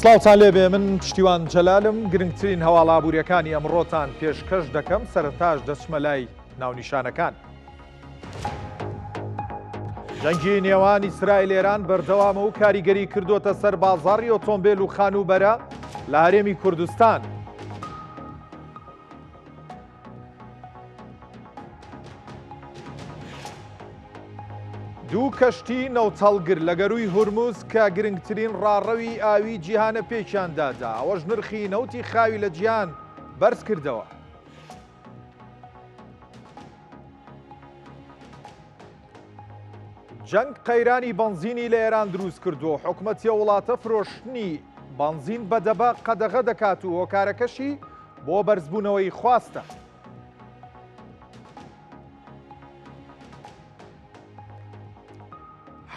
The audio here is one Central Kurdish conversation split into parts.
سڵاوتان لێبێ من پشتیوان جەلالم گرنگترین هەواڵابووریەکانی ئەمڕۆتان پێشکەش دەکەم سەرەتاش دەچمە لای ناونیشانەکان. جەنگی نێوان ئیسرائیل ئێران بەردەوامە و کاریگەری کردوتە سەر بازاڕی ئۆتۆمبیل و خانوبەرە لە هەرێمی کوردستان. دوو کەشتی نەوتەڵگر لە گەرووی هورموز کە گرنگترین ڕاڕەوی ئاوی جیهانە پێکیاندادا، ئەوەش نرخی نەوتی خاوی لە جیهان بەرز کردەوە. جەنگ قەیرانی بەنزینی لە ئێران دروست کردو، حکومەتیە وڵاتە فرۆشتنی بەنزین بەدەبە قەدەغە دەکات و هۆکارەکەشی بۆ بەرزبوونەوەی خواستە.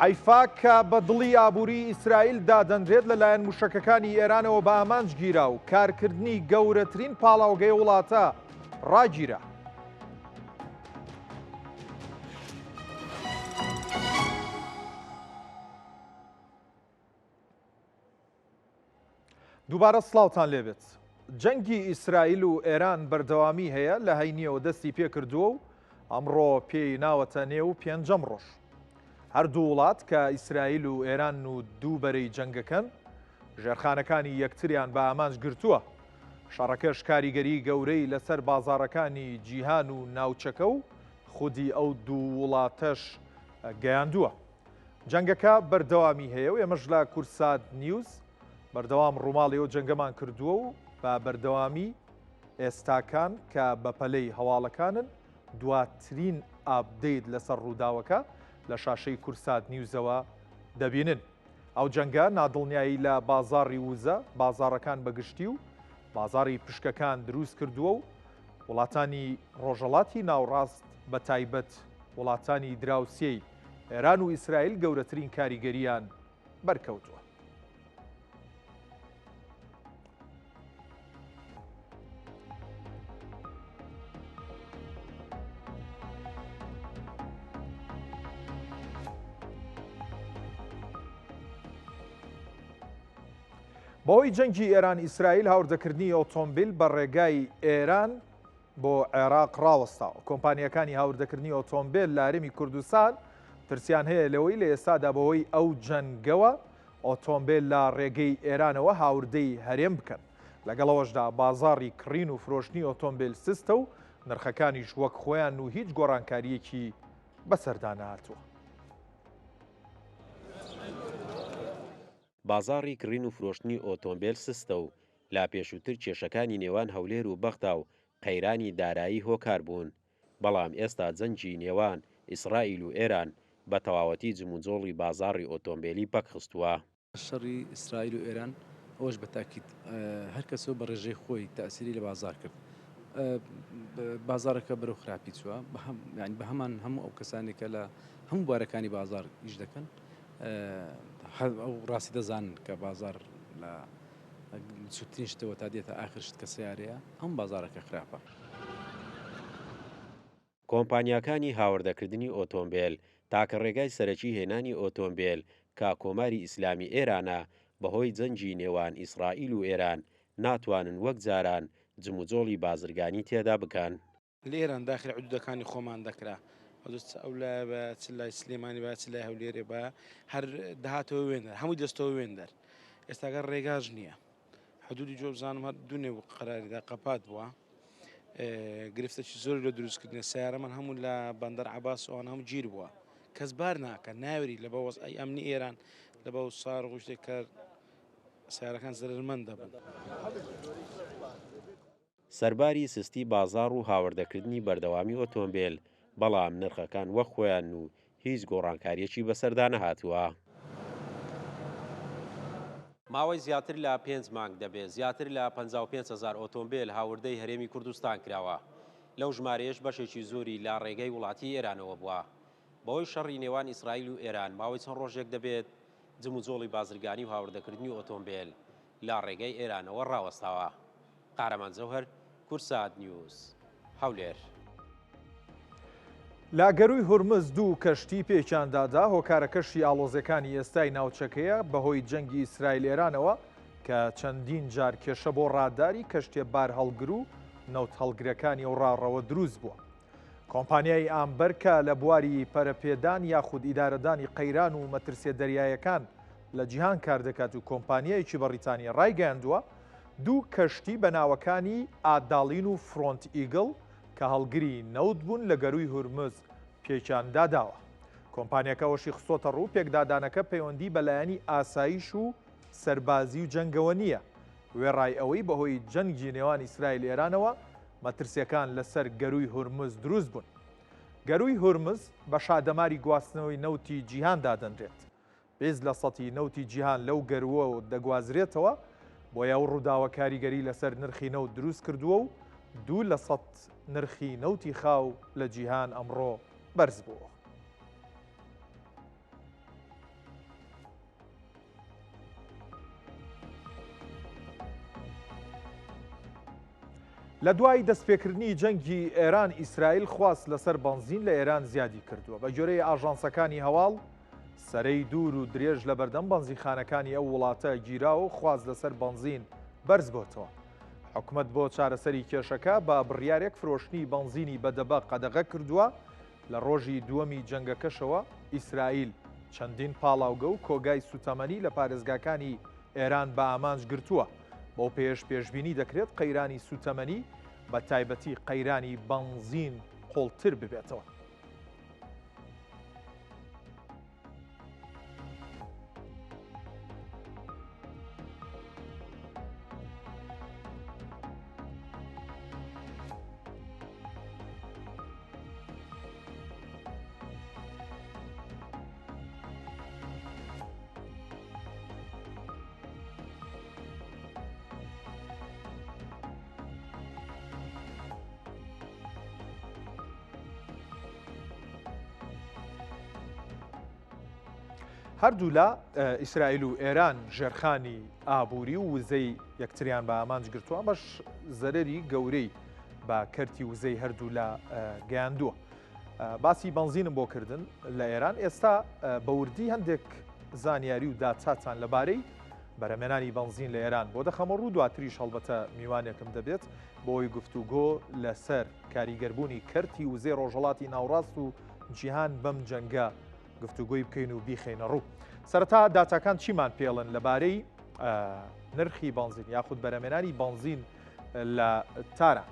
حیفا کە بە دڵی ئابووری ئیسرائیل دادەنرێت لەلایەن موشەکەکانی ئێرانەوە بە ئامانج گیرا و کارکردنی گەورەترین پاڵاوگەی وڵاتە ڕاگیرە. دووبارە سڵاوتان لێبێت. جەنگی ئیسرائیل و ئێران بەردەوامی هەیە لە هەینیەوە دەستی پێکردووە و ئەمڕۆ پێی ناوەتە نێو پێنجەم ڕۆژ. هەردوو وڵات کە ئیسرائیل و ئێران و دوو بەرەی جەنگەکەن ژێرخانەکانی یەکتریان بە ئامانج گرتووە. شەڕەکەش کاریگەری گەورەی لەسەر بازاڕەکانی جیهان و ناوچەکە و خودی ئەو دوو وڵاتەش گەیاندووە. جەنگەکە بەردەوامی هەیە و ئێمەش لە کورسات نیوز بەردەوام ڕووماڵیەوە جەنگەمان کردووە و بە بەردەوامی ئێستاکان کە بەپەلەی هەواڵەکانن دواترین ئاپدەیت لەسەر ڕووداوەکە لە شاشەی کورسات نیوزەوە دەبینن. ئەو جەنگە نادڵنیایی لە بازاڕی وزە، بازاڕەکان بەگشتی و بازاڕی پشکەکان دروست کردووە و وڵاتانی ڕۆژهەڵاتی ناوڕاست بە تایبەت وڵاتانی دراوسێی ئێران و ئیسرائیل گەورەترین کاریگەریان بەرکەوتووە. بەهۆی جەنگی ئێران ئیسرائیل هاوردەکردنی ئۆتۆمبیل بە ڕێگای ئێران بۆ عێراق ڕاوەستاوە. کۆمپانیەکانی هاوردەکردنی ئۆتۆمبیل لە هەرێمی کوردستان ترسیان هەیە لەوەی لە ئێستادا بەهۆی ئەو جەنگەوە ئۆتۆمبیل لە ڕێگەی ئێرانەوە هاوردەی هەرێم بکەن. لەگەڵەوەشدا بازاڕی کڕین و فرۆشتنی ئۆتۆمبیل سستە و نرخەکانیش وەک خۆیان و هیچ گۆڕانکاریەکی بەسەردا نهاتووە. بازاڕی کڕین و فرۆشتنی ئۆتۆمبیل سستە و لا پێشووتر کێشەکانی نێوان هەولێر و بەغدا و قەیرانی دارایی هۆکار بوون. بەڵام ئێستا جەنگی نێوان ئیسرائیل و ئێران بە تەواوەتی جموجۆڵی بازاڕی ئۆتۆمبیلی پەکخستووە. شەڕی ئیسرائیل و ئێران ئەوەش بە تاکید هەر کەسەوە بە ڕێژەی خۆی تەئسیری لە بازار کرد. بازارەکە بەرەو خراپی چووە بە هەمان هەموو ئەو کەسانێکە لە هەموو بارەکانی بازار ئیش دەکەن ئەو ڕاستی دەزانن کە بازار لە چوترین شتەوە تا دێتە ئاخر شت کە سیارەیە ئەم بازارەکە خراپە. کۆمپانیاکانی هاوردەکردنی ئۆتۆمبیل تاکە ڕێگای سەرەکی هێنانی ئۆتۆمبیل کە کۆماری ئیسلامی ئێرانە بەهۆی جەنگی نێوان ئیسرائیل و ئێران ناتوانن وەک جاران جموجۆڵی بازرگانی تێدا بکەن. لە ئێران داخل حدودەکانی خۆمان دەکرا ئەو لە چ لای سلێمانی با چ لای هەولێرێ بە هەر داهاتەوە وێنەر هەمووی دەستەوە وێندەر. ئێستاگەر ڕێگاژ نییە. حدودی جۆ بزانم هەر دوونێ قەراریدا قەپات بووە. گرفتەی زۆر لە دروستکردنە سیارەمان هەموو لە بەندەر عەباس ئەوان هەموو گیر بووە. کەس بار ناکە ناوێری لە بەوەس ئەی ئەمنی ئێران لە بەو سار غوشتێک کە سیارەکان زەرمەند دەبن. سەرباری سستی بازاڕ و هاوردەکردنی بەردەوامی ئۆتۆمبیل بەڵام نرخەکان وەک خۆیان و هیچ گۆڕانکاریەکی بەسەردا نەهاتووە. ماوەی زیاتر لە 5 مانگ دەبێت زیاتر لە 55,000 ئۆتۆمبیل هاوردەی هەرێمی کوردستان کراوە. لەو ژمارەیەش بەشێکی زۆری لا ڕێگەی وڵاتی ئێرانەوە بووە. بەهۆی شەڕی نێوان ئیسرائیل و ئێران ماوەی چەند ڕۆژێک دەبێت جموجۆڵی بازرگانی و هاوردەکردنی ئۆتۆمبیل لا ڕێگەی ئێرانەوە ڕاوەستاوە. قارەمان زەوهەر، کورسات نیوز، هەولێر. لا گەرووی هورمز دوو کەشتی پێکیاندادا هۆکارەکەشی ئاڵۆزەکانی ئێستای ناوچەکەیە بەهۆی جەنگی ئیسرائیل ئێرانەوە کە چەندین جار کێشە بۆ ڕادداری کەشتێ بار هەڵگر و نەوت هەڵگرەکانی و ڕاڕەوە دروست بووە. کۆمپانیای ئامبەر کە لە بواری پەرەپێدان یاخود ئیدارەدانی قەیران و مەترسیە دەریایەکان لە جیهان کار دەکات و کۆمپانیایکی بەریتانیا ڕایگەیاندووە دوو کەشتی بە ناوەکانی ئاداڵین و فرۆنت ئیگڵ کە هەڵگری نەوت بوون لە گەروی هورمز پێکیان داداوە. کۆمپانیەکەەوەشی خستۆتە ڕوو پێکدادانەکە پەیوەندی بەلایەنی ئاسایش و سەربازی و جەنگەوە نییە. وێڕای ئەوەی بەهۆی جەنگی نێوان ئیسرایل ئێرانەوە مەترسیەکان لەسەر گەروی هورمز دروست بوون. گەروی هورمز بە شادەماری گواستنەوەی نەوتی جیهان دادەنرێت. بێز لە سەتی نەوتی جیهان لەو گەروە و دەگوازرێتەوە بۆیە ئەو ڕووداوە کاریگەری لەسەر نرخی نەوت دروست کردووە و 2% نرخی نەوتی خاو لە جیهان ئەمڕۆ بەرز بووە. لە دوای دەستپێکردنی جەنگی ئێران ئیسرائیل خواست لەسەر بەنزین لە ئێران زیادی کردووە. بە جۆرەی ئاژانسەکانی هەواڵ سەرەی دوور و درێژ لە بەردەم بەنزینخانەکانی ئەو وڵاتە گیراوە و خواست لەسەر بەنزین بەرز بۆتەوە. حکومت بۆ چارەسەری کێشەکە بە بڕیارێک فرۆشتنی بەنزینی بەدەبە قەدەغە کردووە. لە ڕۆژی دووەمی جەنگەکەشەوە ئیسرائیل چەندین پاڵاوگە و کۆگای سوتەمەنی لە پارێزگاکانی ئێران بە ئامانج گرتووە. بۆ پێشبینی دەکرێت قەیرانی سوتەمەنی بە تایبەتی قەیرانی بەنزین قوڵتر ببێتەوە. هەردوو لە ئیسرائیل و ئێران ژێرخانی ئابووری و وزەی یەکتریان بە ئامانج گرتووە بەش زەرەری گەورەی بە کەرتی وزەی هەردوو لە گەیاندووە. باسی بەنزینم بۆ کردن لە ئێران ئێستا بەوردی هەندێک زانیاری و داچاتان لەبارەی بەرهەمێنانی بەنزین لە ئێران بۆ دەخەمە ڕوو دواتریش هەڵبەتە میوانێکم دەبێت بۆی گفتوگۆ لەسەر کاریگەربوونی کەرتی وزەی ڕۆژهەڵاتی ناوڕاست و جیهان بەم جەنگە گفتوگۆی بکەین و بیخەینە ڕوو. سەرەتا داتاکان چیمان پێڵن لەبارەی نرخی بەنزین یاخود بەرهەمێنانی بەنزین لە تارە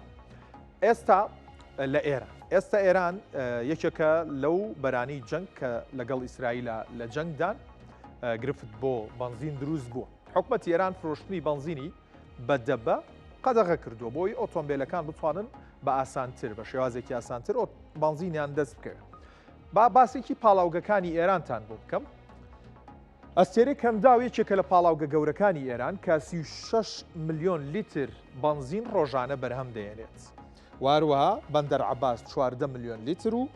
ئێستا لە ئێران. ئێستا ئێران یەکێکە لەو بەرانی جەنگ کە لەگەڵ ئیسرائیلە لە جەنگدان گرفت بۆ بەنزین دروست بووە. حکومەتی ئێران فرۆشتنی بەنزینی بەدەبە قەدەغە کردووە بۆی ئۆتۆمبیلەکان بتوانن بە ئاسانتر بە شێوازێکی ئاسانتر بەنزینیان دەست بکەوێت. با باسێکی پاڵاوگەکانی ئێرانتان بۆ بکەم. ئەستێرەی کەمداو یەکێکە لە پاڵاوگە گەورەکانی ئێران کە 36 ملیۆن لیتر بەنزین ڕۆژانە بەرهەم دەێنێت. واروەها بەندەر عەباس 14 ملیۆن لیتر و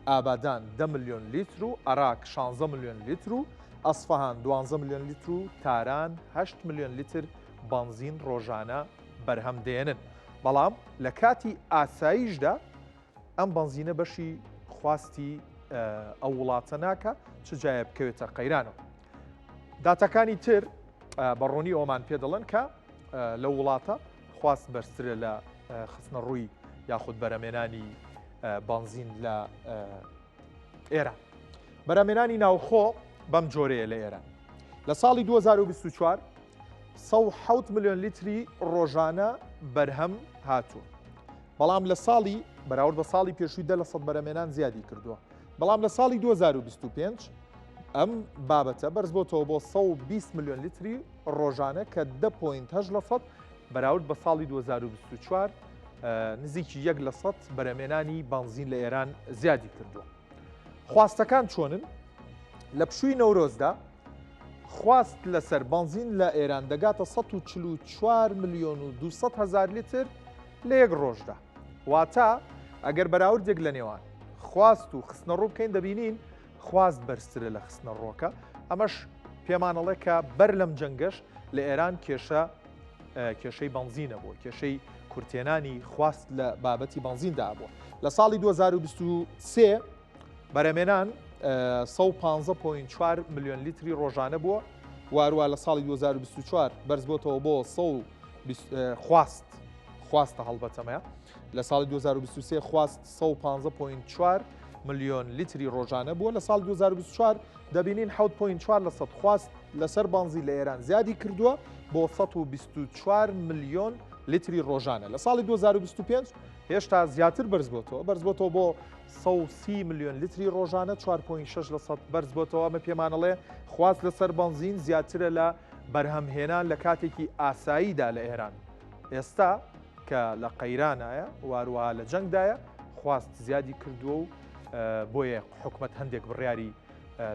ئابادان 10 ملیۆن لیتر و عێراق 16 ملیۆن لیتر و ئەسفەهان 12 ملیۆن لیتر و تاران 8 ملیۆن لیتر بەنزین ڕۆژانە بەرهەم دێنن. بەڵام لە کاتی ئاساییشدا ئەم بەنزینە بەشی خواستی ئەو وڵاتە ناکە چ جایە بکەوێتە قەیرانەوە. داتەکانی تر بەڕۆنی ئەومان پێ دەڵێن کە لە وڵاتە خواست بەرزترە لە خستنە ڕووی یاخود بەرهەمێنانی بەنزین لە ئێران. بەرهەمێنانی ناوخۆ بەم جۆرەیە لە ئێران. لە ساڵی 2024 107 ملیۆن لیتری ڕۆژانە بەرهەم هاتووە. بەڵام لە ساڵی بەراورد بە ساڵی پێشووی 10% بەرهەمێنان زیادی کردووە. بەڵام لە ساڵی 2025 ئەم بابەتە بەرز بۆتەوە بۆ 120 ملیۆن لیتری ڕۆژانە کە 10.8% بەراورد بە ساڵی 2024 نزیکی 1% بەرهەمێنانی بەنزین لە ئێران زیادی کردووە. خواستەکان چۆنن؟ لە پشووی نەورۆزدا خواست لەسەر بەنزین لە ئێران دەگاتە 144 ملیۆن و 200 هزار لیتر لە یەک ڕۆژدا. واتە ئەگەر بەراوردێک لە نێوان خواست و خستنە ڕوو بکەین دەبینین خواست بەرزترە لە خستنە ڕۆکە. ئەمەش پێمانەڵێ کە بەر لەم جەنگەش لە ئێران کێشەی بەنزینە بووە، کێشەی کورتێنانی خواست لە بابەتی بەنزیندا بووە. لە ساڵی 2023 بەرهەمێنان 115.4 ملیۆن لیتری ڕۆژانە بووە وارووا لە ساڵی 2024 بەرز بۆتەوە بۆ خواستە هەڵبەتەمەیە لە ساڵی 2023 خواست 115.4 ملیۆن لیتری ڕۆژانە بووە لە ساڵ 2024 دەبینین 7.4 لە سەد خواست لەسەر بنزین لە ئێران زیادی کردووە بۆ 124 ملیۆن لیتری ڕۆژانە لە ساڵی 2025 هێشتا زیاتر بەرز بۆتەوە بۆ 130 ملیۆن لیتری ڕۆژانە 4.6 لە سەد بەرز بۆتەوە ئەمە پێمانەڵێ خواست لەسەر بنزین زیاترە لە بەرهەمهێنان لە کاتێکی ئاساییدا لە ئێران ئێستا کە لە قەیرانایە واروها لە جەنگدایە خواست زیادی کردووە و بۆیە حکومەت هەندێک بڕیاری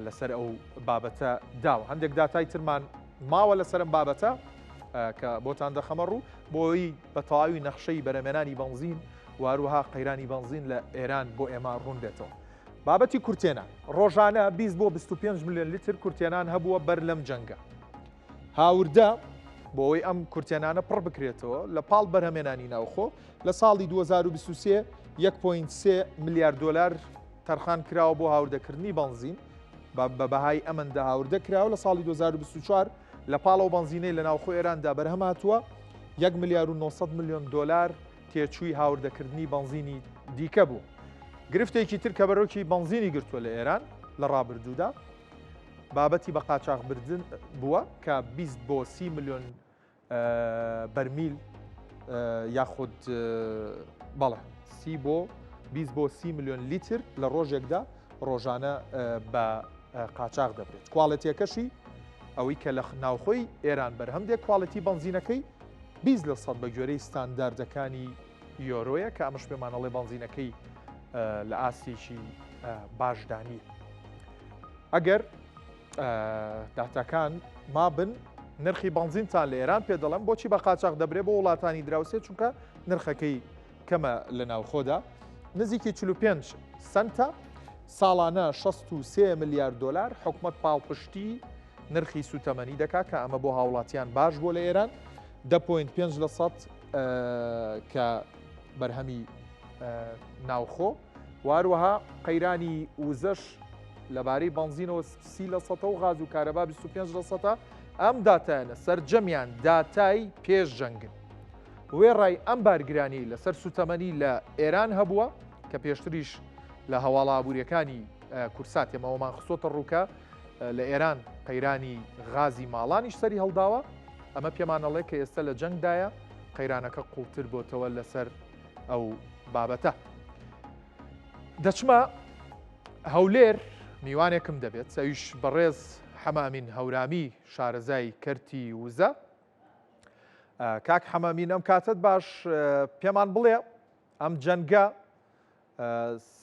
لەسەر ئەو بابەتە داوە هەندێک داتای ترمان ماوە لەسەرم بابەتە کە بۆتان دەخەمە ڕوو بۆی بە تەواوی نەخشەی بەرەمێنانی بنزین واروها قەیرانی بنزین لە ئێران بۆ ئێمە ڕوون دێتەوە بابەتی کورتێنان ڕۆژانە 20 بۆ 25 ملیۆن لیتر کورتێنان هەبووە بەر لەم جەنگە هاوردە بۆ ئەوەی ئەم کورتێنانە پڕ بکرێتەوە لە پاڵ بەرهەمێنانی ناوخۆ لە ساڵی 2023 1.3 میلیارد دلار تەرخان کراوە بۆ هاوردەکردنی بنزین بە بەهای ئەمەندە هاوردە کراوە لە ساڵی 2024 لە پاڵەوە بنزینەی لە ناوخۆ ئێراندا بەرهەم هاتووە 1 میلیارد و 900 میلیۆن دلار تێچووی هاوردەکردنی بنزینی دیکە بوو گرفتێکی تر کە بەرەوکی بنزینی گرتووە لە ئێران لە ڕابردوودا بابەتی بە قاچاغبردن بووە کە 20 بۆ 30 میلیۆن بەرمیل یاخود بەڵێ 30 بۆ 20 بۆ 30 میلیۆن لیتر لە ڕۆژێکدا ڕۆژانە بە قاچاغ دەبرێت کواڵەتیەکەشی ئەوەی کە لە ناوخۆی ئێران بەرهەمدێک کواڵەتی بنزینەکەی 20 لە سەد بە گوێرەی ستانداردەکانی یۆرۆیە کە ئەمەش پێمانەڵێ بنزینەکەی لە ئاستێکی باشدانی ئەگەر داتاکان مابن نرخی بنزینتان لە ئێران پێ دەڵێم بۆچی بە قاچاغ دەبرێت بۆ وڵاتانی دراوسێت چونکە نرخەکەی کەمە لە ناوخۆدا نزیکی 45 سنتە ساڵانە 63 میلیارد دلار حکومەت پاڵپشتی نرخی سوتەمەنی دەکا کە ئەمە بۆ هاوڵاتیان باش بۆ لە ئێران 10.5 لە سەد کە بەرهەمی ناوخۆ واروەها قەیرانی وزەش لەبارەی بنزینەوە 30 لە سەدە و غاز و کارەبا 25 لە سەدە ئەم داتایانە سەرجەمیان داتای پێش جەنگن وێڕای ئەم بارگرانی لەسەر سوتەمەنی لە ئێران هەبووە کە پێشتریش لە هەواڵە ئابوووریەکانی کورسات ئێمەوەمان خسۆتە ڕووکە لە ئێران قەیرانی غازی ماڵانیش سەری هەڵداوە ئەمە پێمانەڵێ کە ئێستا لە جەنگدایە قەیرانەکە قوڵتر بۆتەوە لەسەر ئەو بابەتە دەچمە هەولێر میوانێکم دەبێت ئەویش بەڕێز حەمامین هەورامی شارەزای کەرتی وزە کاک حەمامین ئەم کاتت باش پێمان بڵێ ئەم جەنگە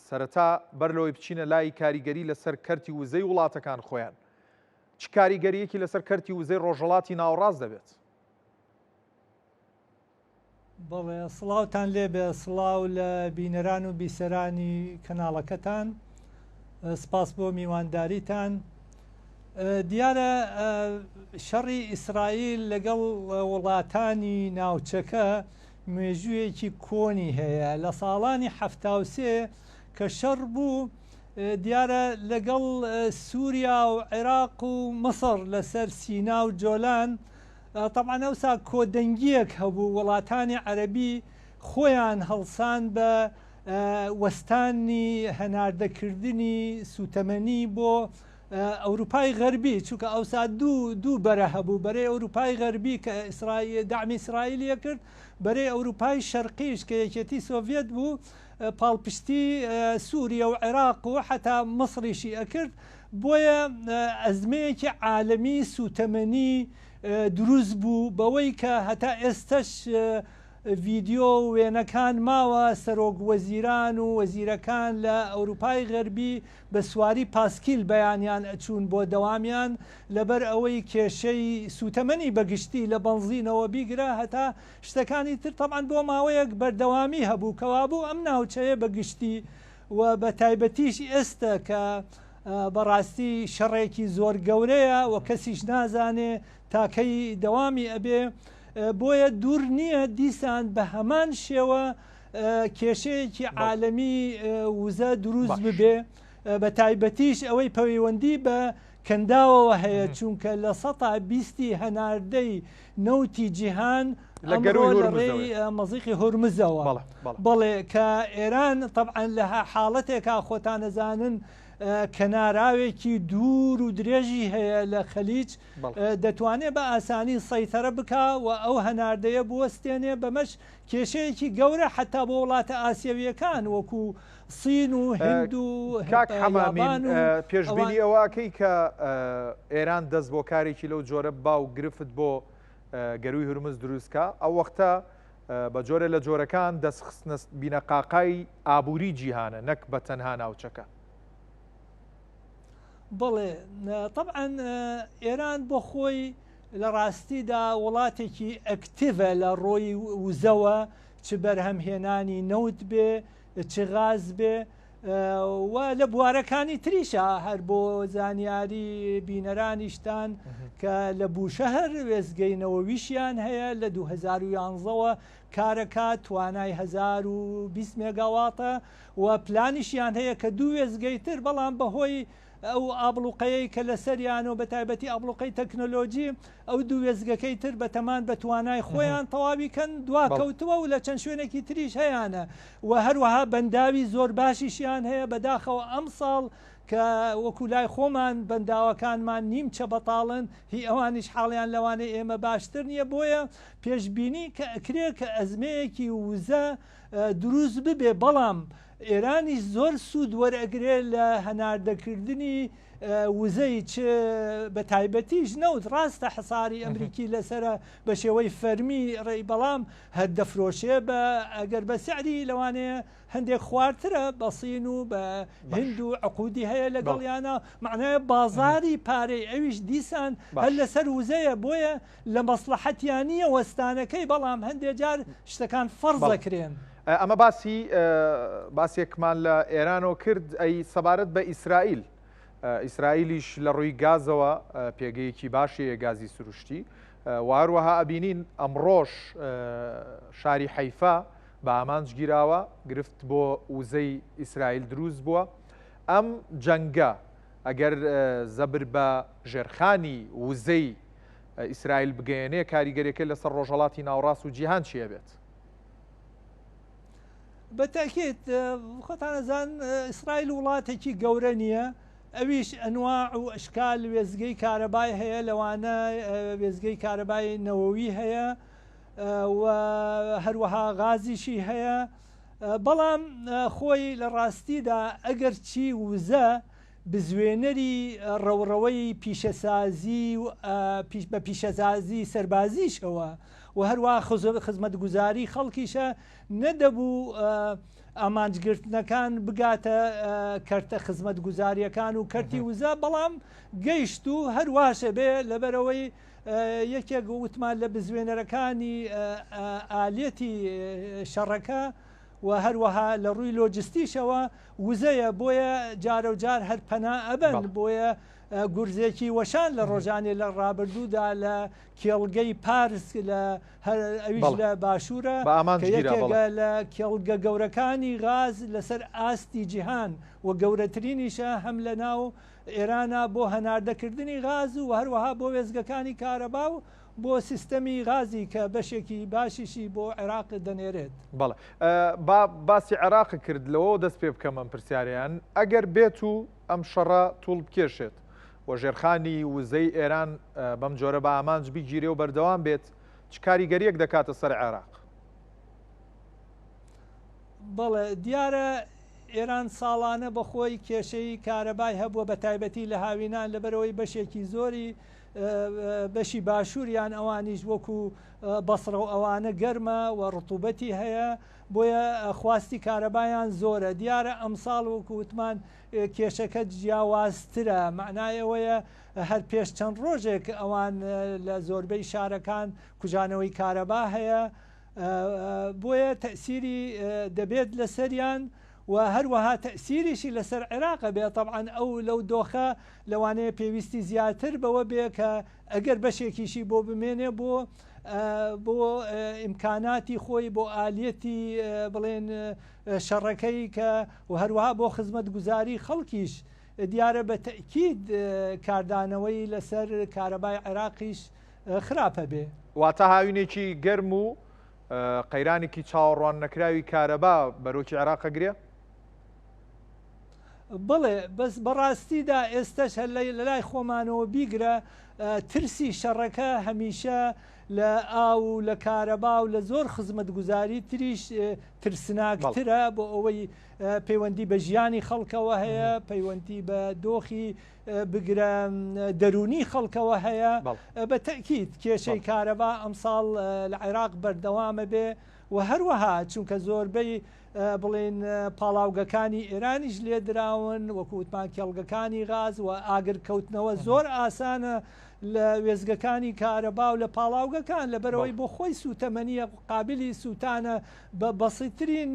سەرەتا بەر لەوەی بچینە لای کاریگەری لەسەر کەرتی وزەی وڵاتەکان خۆیان چ کاریگەریەکی لەسەر کەرتی وزەی ڕۆژهەڵاتی ناوەڕاست دەبێت بەڵێ سڵاوتان لێبێ سڵاو لە بینەران و بیسەرانی کەناڵەکەتان سپاس بۆ میوانداریتان دیارە شەڕی ئیسرائیل لەگەڵ وڵاتانی ناوچەکە مێژوویەکی کۆنی هەیە لە ساڵانی 73 کە شەڕ بوو دیارە لەگەڵ سووریا و عێراق و مەسڕ لەسەر سینا و جۆلان طبعا ئەوسا کۆدەنگیەک هەبوو وڵاتانی عەرەبی خۆیان هەڵسان بە وەستانی هەناردەکردنی سوتەمەنی بۆ ئەوروپای غەربی چونکە ئەوسا دوو بەرە هەبوو بەرەی ئەوروپای غەربی کە دامی ئیسرائیلیە کرد بەرەی ئەوروپای شەرقیش کە یەکێتی سۆڤێت بوو پاڵپشتی سووریا و عێراق و حتا مەسڕیشی ئەکرد بۆیە ئەزمەیەکی عالەمی سوتەمەنی دروست بوو بەوەی کە هەتا ئێستش ڤیددیۆ وێنەکان ماوە سەرۆک وەزیران و وەزیرەکان لە ئەوروپای غەربی بە سواری پاسکیل بەیانیان ئەچوون بۆ دەوامیان لەبەر ئەوەی کێشەی سوتەمەنی بەگشتی لە بنزینەوە بیگرە هەتا شتەکانی تر تەمان بۆ ماوەیەک بەردەوامی هەبوو کەوابوو ئەم ناوچەیە بەگشتی و بە تایبەتیش ئێستا کە بەڕاستی شەڕێکی زۆر گەورەیە و کەسیش نازانێ تاکەی دەوامی ئەبێ بۆیە دوور نییە دیسان بە هەمان شێوە کێشەیەکی عالەمی وزە دروست ببێ بە تایبەتیش ئەوەی پەیوەندی بە کەنداوەوە هەیە چونکە لە 120 هەناردەی نەوتی جیهان ئەمڕۆ لە ڕێی مەزیقی هورمزەوە بەڵێ کە ئێران طبعا لە حاڵەتێکا خۆتان نەزانن کەناراوێکی دوور و درێژی هەیە لە خەلیج دەتوانێت بە ئاسانی سەیتەرە بکا و ئەو هەناردەیە بوەستێنێ بەمەش کێشەیەکی گەورە حتا بۆ وڵاتە ئاسیەویەکان وەکو سین و هند و حەمامین پێشبینی ئەوەکەی کە ئێران دەست بۆ کارێکی لەو جۆرە باو گرفت بۆ گەروی هورمز دروستکە ئەو وەختە بە جۆرە لە جۆرەکان دەستخستنە بینەقاقای ئابووری جیهانە نەک بە تەنها ناوچەکە. بڵێ طبعا ئێران بۆ خۆی لە ڕاستیدا وڵاتێکی ئەکتیڤە لە ڕۆی وزەوە چ بەرهەمهێنانی نەوت بێ چ غاز بێ و لە بوارەکانی تریشە هەر بۆ زانیاری بینەرانیشتان کە لە بوشەهر وێزگەینەوەویشیان هەیە لە 2011ەوە کارەکات توانای 1020 مێگاواتە و پلانیشیان هەیە کە دوو وێزگەیتر بەڵام بەهۆی ئەو ئابلوقەیەی کە لە سەریان و بە تایبەتی ئابلوقەی تەکنۆلۆژی ئەو دوو وێزگەکەی تر بە تەمان بە توانای خۆیان تەواویکەن دواکەوتووە و لە چەند شوێنێکی تریش هەیەە و هەروەها بەنداوی زۆر باشیشیان هەیە بەداخەوە ئەم ساڵ کە وەکو لای خۆمان بەنداوەکانمان نیمچە بەتاڵن هی ئەوانیش حاڵیان لەوانەیە ئێمە باشتر نییە بۆیە پێشببینی کە ئەکرێ کە ئەزمەیەکی وزە دروست ببێ بەڵام ئێرانی زۆر سوود وەرئەگرێ لە هەناردەکردنی وزەی چ بە تایبەتیش نەوت ڕاستە حساری ئەمریکی لەسرە بە شێوەی فەرمی ڕێی بەڵام هەر دەفرۆشێ بە ئەگەر بە سعری لەوانەیە هەندێک خواردترە بە سین و بە هند و عقودی هەیە لەگەڵیانە معنایە بازاری پارەی ئەویش دیسان هەر لەسەر وزەیە بۆیە لە مەسلحەتیانیە وەستانەکەی بەڵام هەندێک جار شتەکان فەرز دەکرێن. ئەمە باسێکمان لە ئێرانەوە کرد ئەی سەبارەت بە ئیسرائیل. ئیسرائیلیش لە ڕووی گازەوە پێگەیەکی باشیە گازی سروشتی واروەها ئەبینین ئەمڕۆژ شاری حەیفا بە ئامانجگیراوە گرفت بۆ وزەی ئیسرائیل دروست بووە. ئەم جەنگە ئەگەر زەبر بە ژێرخانی وزەی ئیسرائیل بگەێنێ کاریگەریەکە لەسەر ڕۆژهەڵاتی ناوڕاست و جیهان چیە بێت؟ بەتاکێت خۆتانەزان ئیسرائیل وڵاتێکی گەورە نییە ئەویش ئەنواع و ئەشکال وێزگەی کارەبای هەیە لەوانە وێزگەی کارەبای نەوەوی هەیە و هەروەها غازیشی هەیە بەڵام خۆی لە ڕاستیدا ئەگەر چی وزە بزوێنەری ڕەوڕەوەی پیشەسازی و بە پیشەسازی سەربازیشەوە و هەروە خزمەت گوزاری خەڵکیشە نەدەبوو ئامانجگرتنەکان بگاتە کەرتە خزمەت گوزاریەکان و کەرتی وزە بەڵام گەیشت و هەرواشە بێ لەبەرەوەی یەکێک وتمان لە بزوێنەرەکانی ئالێتی شەڕەکە و هەروەها لە ڕووی لۆجستیشەوە وزەیە بۆیە جارە و جار هەر پەنا ئەبەن بۆیە گورزێکی وەشان لە ڕۆژانی لە ڕابردوودا لە کێڵگەی پارس لە ئەویش لە باشوورە لە کێڵگە گەورەکانی غاز لەسەر ئاستی جیهان و گەورەترینیشە هەم لە ناو ئێرانە بۆ هەناردەکردنی غاز و هەروەها بۆ وێزگەکانی کارەبا و بۆ سیستەمی غازی کە بەشێکی باشیشی بۆ عێراق دەنێرێت. بەڵێ باسی عێراق کرد لەوە دەست پێ بکەم ئەم پرسیاریان ئەگەر بێت و ئەم شەڕە توڵ بکێشێت و ژێرخانی وزەی ئێران بەم جۆرە بە ئامانج بیگیرێ و بەردەوام بێت چ کاریگەریەک دەکاتە سەر عێراق؟ بەڵێ دیارە ئێران ساڵانە بەخۆی کێشەی کارەبای هەبووە بە تایبەتی لە هاوینان لەبەرەوەی بەشێکی زۆری بەشی باشووریان ئەوانیش وەکو بەسڕە و ئەوانە گەرمە و ڕتوبەتی هەیە بۆیە خواستی کارەبایان زۆرە دیارە ئەمساڵ وەکو وتمان کێشەکە جیاوازترە معنایەوەیە هەر پێش چەند ڕۆژێک ئەوان لە زۆربەی شارەکان کوژانەوەی کارەبا هەیە بۆیە تەسیری دەبێت لە سەریان و هەروەها تەسیریشی لەسەر عێراقە بێ طبعاً ئەو لەو دۆخە لەوانەیە پێویستی زیاتر بەوە بێ کە ئەگەر بەشێکیشی بۆ بمێنێ بۆ ئیمکاناتی خۆی بۆ ئالێتی بڵێن شەڕەکەی کە و هەروەها بۆ خزمەت گوزاری خەڵکیش دیارە بە تەکید کاردانەوەی لەسەر کارەبای عێراقیش خراپە بێ. واتە هاوینێکی گەرم و قەیرانێکی چاوەڕوان نەکراوی کارەبا بەرۆکی عێراق ئەگرێ؟ بڵێ بەس بەڕاستیدا ئێستش هەر لە لای خۆمانەوە بیگرە ترسی شەڕەکە هەمیشە لە ئاو و لە کارەبا و لە زۆر خزمەتگوزاری تریش ترسناکترە بۆ ئەوەی پەیوەندی بە ژیانی خەڵکەوە هەیە، پەیوەندی بە دۆخی بگرە دەرونی خەڵکەوە هەیە. بە تەکید کێشەی کارەبا ئەمساڵ لە عێراق بەردەوامە بێ و هەروەها چونکە زۆربەی بڵێن پاڵاوگەکانی ئێرانیش لێ دراون وەکووتمان کێڵگەکانی غاز و ئاگرکەوتنەوە زۆر ئاسانە لە وێزگەکانی کارەبا و لە پاڵاوگەکان لەبەرەوەی بۆ خۆی سوتەمەنیە قابلی سووتانە بە بەسیترین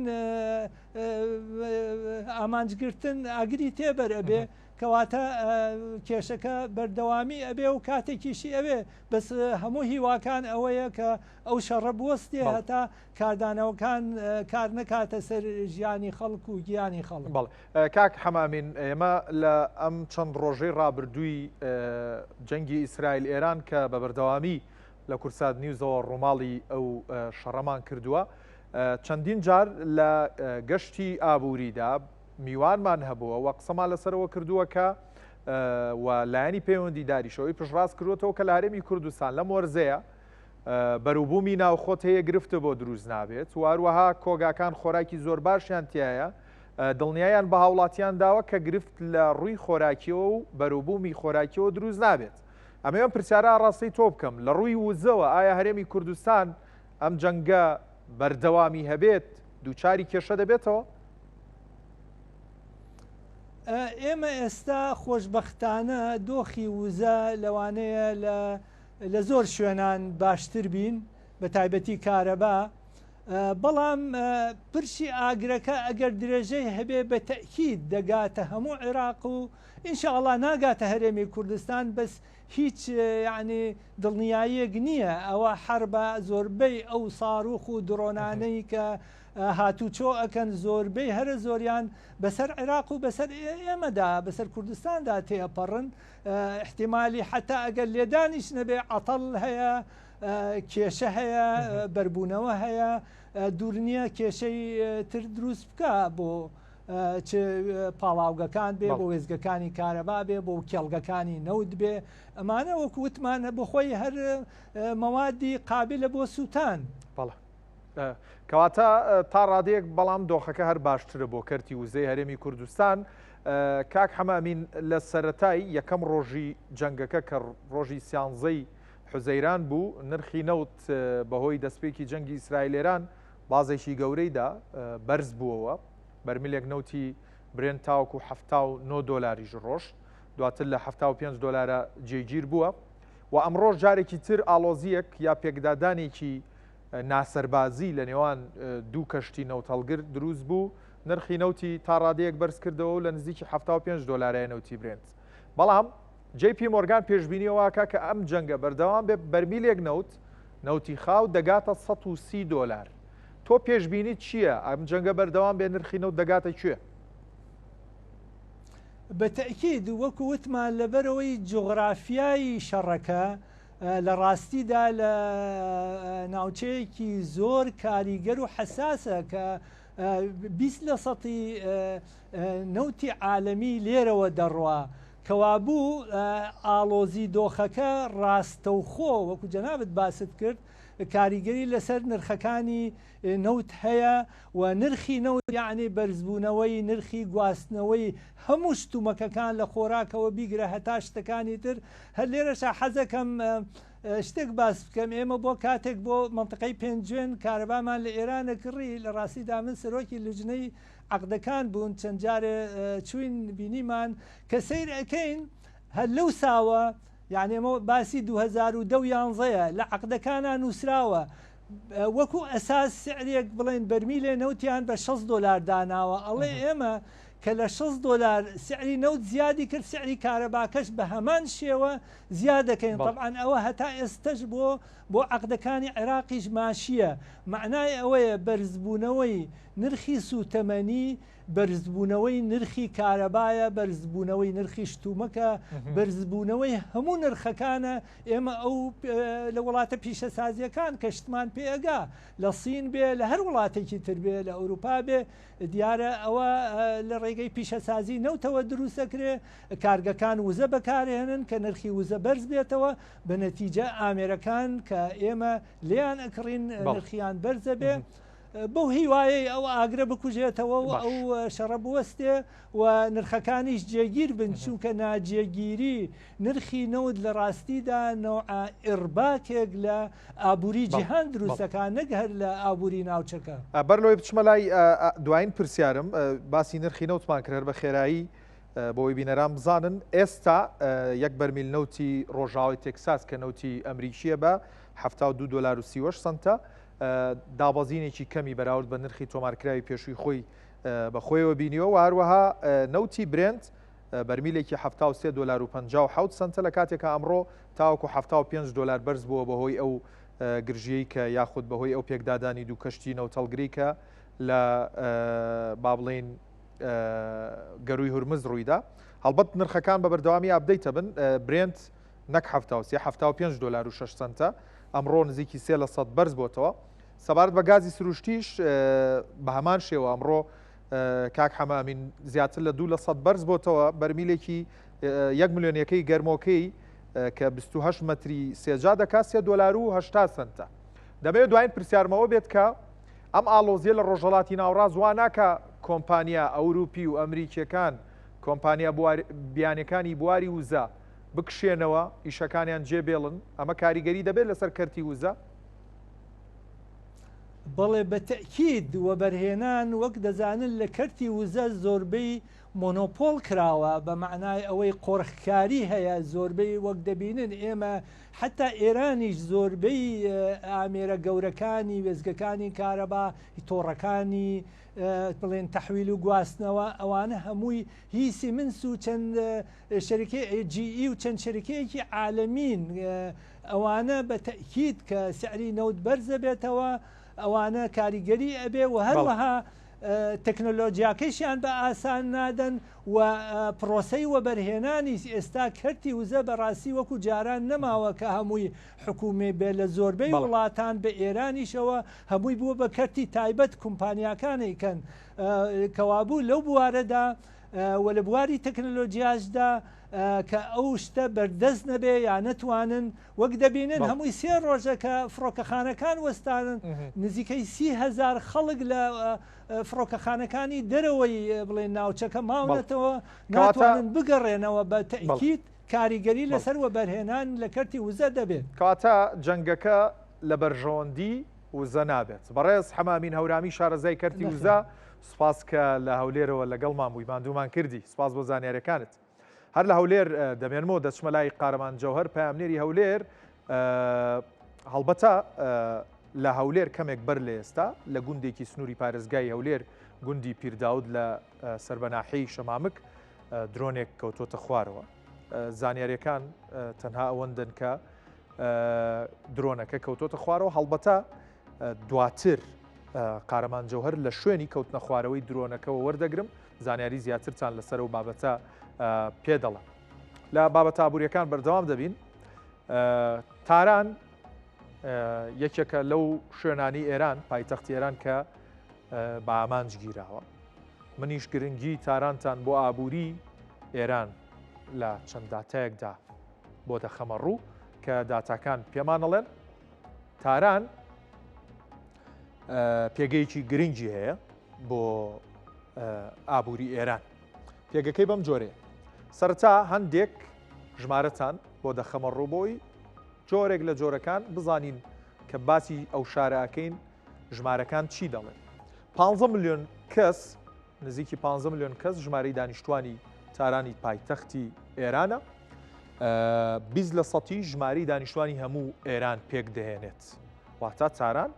ئامانجگرتن ئاگری تێبەر ئەبێ کەواتە کێشەکە بەردەوامی ئەبێ و کاتێکیشی ئەوێ بەس هەموو هیواکان ئەوەیە کە ئەو شەڕە بوەستێ هەتا کاردانەوەکان کار نەکاتە سەر ژیانی خەڵک و گیانی خەڵک. بەڵێ کاک حەمامین ئێمە لە ئەم چەند ڕۆژەی ڕابردووی جەنگی ئیسرائیل ئێران کە بە بەردەوامی لە کورسات نیوزەوە ڕووماڵی ئەو شەڕەمان کردووە چەندین جار لە گەشتی ئابووریدا میوانمان هەبووە و قسەمان لەسەرەوە کردووە کە و لایەنی پەیوەندی داریشەوەی پشتڕاست کردوێتەوە کە لە هەرێمی کوردستان لەم وەرزەیە بەروبوومی ناوخۆت هەیە گرفتە بۆ دروست نابێت و هەروەها کۆگاکان خۆراکی زۆر باشیان تایە دڵنیایان بە هاوڵاتیان داوە کە گرفت لە ڕووی خۆراکیەوە و بەروبوومی خۆراکیەوە دروست نابێت. ئەمەوێن پرسیارە ڕاستی تۆ بکەم لە ڕووی وزەوە ئایا هەرێمی کوردستان ئەم جەنگە بەردەوامی هەبێت دووچاری کێشە دەبێتەوە؟ ئێمە ئێستا خۆشببختانە دۆخی وزە لەوانەیە لە زۆر شوێنان باشتر بین بە تایبەتی کارەبا بەڵام پرسی ئاگرەکە ئەگەر درێژەی هەبێ بە تەکید دەگاتە هەموو عێراق و ئینشاءڵڵا ناگاتە هەرێمی کوردستان بەس هیچ یعنی دڵنیاییەک نییە ئەوە حربە زۆربەی ئەو ساروخ و درۆنانەی کە هاتوچۆ ئەکەن زۆربەی هەرە زۆریان بەسەر عێراق و بەسەر ئێمەدا بەسەر کوردستاندا تێپەڕن احتیمالی حتا ئەگەر لێدانیش نەبێ عەتەڵ هەیە کێشە هەیە بەربوونەوە هەیە دوورنیە کێشەی تر دروست بکە بۆ پاڵاوگەکان بێ بۆ وێزگەکانی کارەبا بێ بۆ کێڵگەکانی نەوت بێ ئەمانە وەکووتمانە بخۆی هەر مەوادی قابلە بۆ سووتان. کەواتە تا ڕادەیەک بەڵام دۆخەکە هەر باشترە بۆ کەرتی وزەی هەرێمی کوردستان. کاک حەمامین لە سەرەتای یەکەم ڕۆژی جەنگەکە کە ڕۆژی سیانزەی حوزەیران بوو نرخی نەوت بەهۆی دەستپێکی جەنگی ئیسرائیل ئێران بازێکی گەورەیدا بەرز بووەوە بەرمیلێک نەوتی برێن تاوەکو $79 ڕۆژ دواتر لە $75 جێگیر بووە و ئەمڕۆژ جارێکی تر ئاڵۆزیەک یا پێکدادانێکی ناسەربازی لە نێوان دوو کەشتی نەوت هەڵگر دروست بوو نرخی نەوتی تا ڕادەیەک بەرز کردەوە و لە نزیکی $75 نەوتی برێنت. بەڵام JP مۆرگان پێشبینیەوەکە کە ئەم جەنگە بەردەوام بێ بەرمیلێک نەوتی خاو دەگاتە $130. تۆ پێشبینی چییە؟ ئەم جەنگە بەردەوام بێ نرخی نەوت دەگاتە کوێ؟ بە تەکید وەکو وتمان لەبەرەوەی جغرافیایی شەڕەکە لە ڕاستیدا لە ناوچەیەکی زۆر کاریگەر و حساسە کە 20% نەوتی عالەمی لێرەوە دەڕوا کەوابوو ئاڵۆزی دۆخەکە ڕاستەوخۆ وەکو جەنابەت باست کرد کاریگەری لەسەر نرخەکانی نەوت هەیە و نرخی نەوت یعنی بەرزبوونەوەی نرخی گواستنەوەی هەموو شتومەکەکان لە خۆراکەوە بیگرە هەتا شتەکانی تر هەر لێرەشە حەزەکەم شتێک باس بکەم ئێمە بۆ کاتێک بۆ منطقەی پێنجێن کارەبامان لە ئێرانە کڕی لە ڕاستیدا من سەرۆکی لوجنەی عەقدەکان بوون چەند جارێ چوین بینیمان کە سەیر ئەەکەین هەر لەو ساوە یعنی ئێمە باسی 2011 لە عەقدەکانە نووسراوە وەکو ئەساس سعرێک بڵێن بەرمیلێ نەوتیان بە $6 داناوە ئەڵێ ئێمە کە لە $6 سعری نەوت زیادی کرد سعری کارەباکەش بە هەمان شێوە زیادەکەین طبعاً ئەوە هەتا ئێستش بۆ عەقدەکانی عێراقیش ماشیە معنای ئەوەیە بەرزبوونەوەی نرخی سوتەمەنی بەرزبوونەوەی نرخی کارەبایە بەرزبوونەوەی نرخی شتومەکە بەرزبوونەوەی هەموو نرخەکانە ئێمە ئەو لە وڵاتە پیشەسازیەکان کە شتمان پێگا لە سین بێ لە هەر وڵاتێکی تر بێ لە ئەوروپا بێ دیارە ئەوە لە ڕێگەی پیشەسازی نەوتەوە دروستەکرێ کارگەکان وزە بەکارهێنن کە نرخی وزە بەرز بێتەوە بە نەتیجە ئامێرەکان کە ئێمە لیان ئەکڕین نرخیان بەرزە بێ بۆ هیوایە ئەو ئاگرە بکوژێتەوە و ئەو شەڕە بوەستێ و نرخەکانیش جێگیر بن چونکە ناجێگیری نرخی نەوت لە ڕاستیدا نەوع ئێرباکێک لە ئابووری جیهان دروستەکان نەک هەر لە ئابووری ناوچەکە بەرلەوەی بچمە لای دوایین پرسیارم باسی نرخی نەوتمان کرد بە خێرایی بۆی بینەران بزانن ئێستا یەک بەرمیل نەوتی ڕۆژاوی تێکساس کە نەوتی ئەمریکیە بە 72 دلار و 30 سنتە دابەزینێکی کەمی بەراورد بە نرخی تۆمارکراوی پێشووی خۆی بەخۆیەوە بینیەوە و هەروەها نەوتی برنت بەرمیلێکی 73 دلار و 57 سنتە لە کاتێکە ئەمڕۆ تاوەکو 75 دلار بەرز بووە بەهۆی ئەو گرژیەی کە یاخود بەهۆی ئەو پێکدادانی دوو کەشتی نەوتەڵگری کە لە با بڵێن گەروی هورمز ڕوویدا هەڵبەت نرخەکان بە بەردەوامی ئابدەیتە بن برنت نەک 75 دلار و 6 سنتە ئەمڕۆ نزیکی 3% بەرز بۆتەوە سەبارەت بە گازی سروشتیش بە هەمان شێوە ئەمڕۆ کاک حەمامین زیاتر لە 2% بەرز بۆتەوە بەرمیلێکی 1 ملیۆنیەکەی گەرمۆکەی کە 28 مەتری سێجا دەکات 3 دلار و 80 سنتە دەبێت دوایین پرسیارمەوە بێت کە ئەم ئاڵۆزیە لە ڕۆژهەڵاتی ناوڕاست واناکە کۆمپانیا ئەوروپی و ئەمریکیەکان کۆمپانیا بیانەکانی بواری وزە بکشێنەوە ئیشەکانیان جێبێڵن ئەمە کاریگەری دەبێت لەسەر کەرتی وزە بەڵێ بە تەکید وە بەرهێنان وەک دەزانن لە کەرتی وزە زۆربەی مۆنۆپۆل کراوە بە معنای ئەوەی قۆرخکاری هەیە زۆربەی وەک دەبینن ئێمە حتا ئێرانیش زۆربەی ئامێرە گەورەکانی وێزگەکانی کارەبا تۆڕەکانی بڵێن تەحویل و گواستنەوە ئەوانە هەمووی هیسی منس و چەند شەرکەی و چەند شەرکەیەکی عالەمین ئەوانە بە تەکید کە سعری نەوت بەرزە بێتەوە ئەوانە کاریگەری ئەبێ و هەروەها تەکنۆلۆژیاکەشیان بە ئاسان نادەن و پرۆسەی وەبەرهێنانی ئێستا کەرتی وزە بەڕاستی وەکو جاران نەماوە کە هەمووی حکوومێ بێ لە زۆربەی وڵاتان بە ئێرانیشەوە هەمووی بووە بە کەرتی تایبەت کۆمپانیاکانێکن کەوابوو لەو بوارەدا و لە بواری تەکنۆلۆژیاشدا کە ئەو شتە بەردەست نەبێ یان نەتوانن وەک دەبینن هەمووی 3 ڕۆژە کە فڕۆکەخانەکان وەستانن نزیکەی 30,000 خەڵک لە فڕۆکەخانەکانی دەرەوەی بڵێن ناوچەکە ماونەتەوە ناتوانن بگەڕێنەوە بە تەکید کاریگەری لەسەر وەبەرهێنان لە کەرتی وزە دەبێت کەواتە جەنگەکە لە بەرژەوەندی وزە نابێت بەڕێز حەمامین هەورامی شارەزای کەرتی وزە سوپاس کە لە هەولێرەوە لەگەڵمان بووی ماندوومان کردی سوپاس بۆ زانیاریەکانت هەر لە هەولێر دەمێنمەوە دەچمە لای قارەمان جەوهەر پامنێری هەولێر هەڵبەتە لە هەولێر کەمێک بەر لە ئێستا لە گوندێکی سنووری پارێزگای هەولێر گوندی پیرداود لە سەربەناحەی شەمامک درۆنێک کەوتۆتە خوارەوە زانیاریەکان تەنها ئەوەندن کە درۆنەکە کەوتۆتە خوارەوە هەڵبەتە دواتر قارەمان جەوهەر لە شوێنی کەوتنە خوارەوەی درۆنەکەەوە وەردەگرم زانیاری زیاترتان لەسەر و بابەتە پێدەڵە لە بابەتە ئابوووریەکان بەردەوام دەبین تاران یەکێکە لەو شوێنانی ئێران پایتەختی ئێران کە بە ئامانج گیراوە منیش گرنگی تارانتان بۆ ئابووری ئێران لە چەند داتایەکدا بۆ دەخەمە ڕوو کە داتاکان پێمانەڵێن تاران پێگەیەکی گرنگی هەیە بۆ ئابووری ئێران پێگەکەی بەم جۆرەیە سەرەتا هەندێک ژمارەتان بۆ دەخەمە ڕووبۆی جۆرێک لە جۆرەکان بزانین کە باسی ئەو شارەکەین ژمارەکان چی دەڵێن 15 ملیۆن کەس نزیکی 15 ملیۆن کەس ژمارەی دانیشتوانی تارانی پایتەختی ئێرانە 20% ژمارەی دانیشتوانی هەموو ئێران پێک دەهێنێت واتە تاران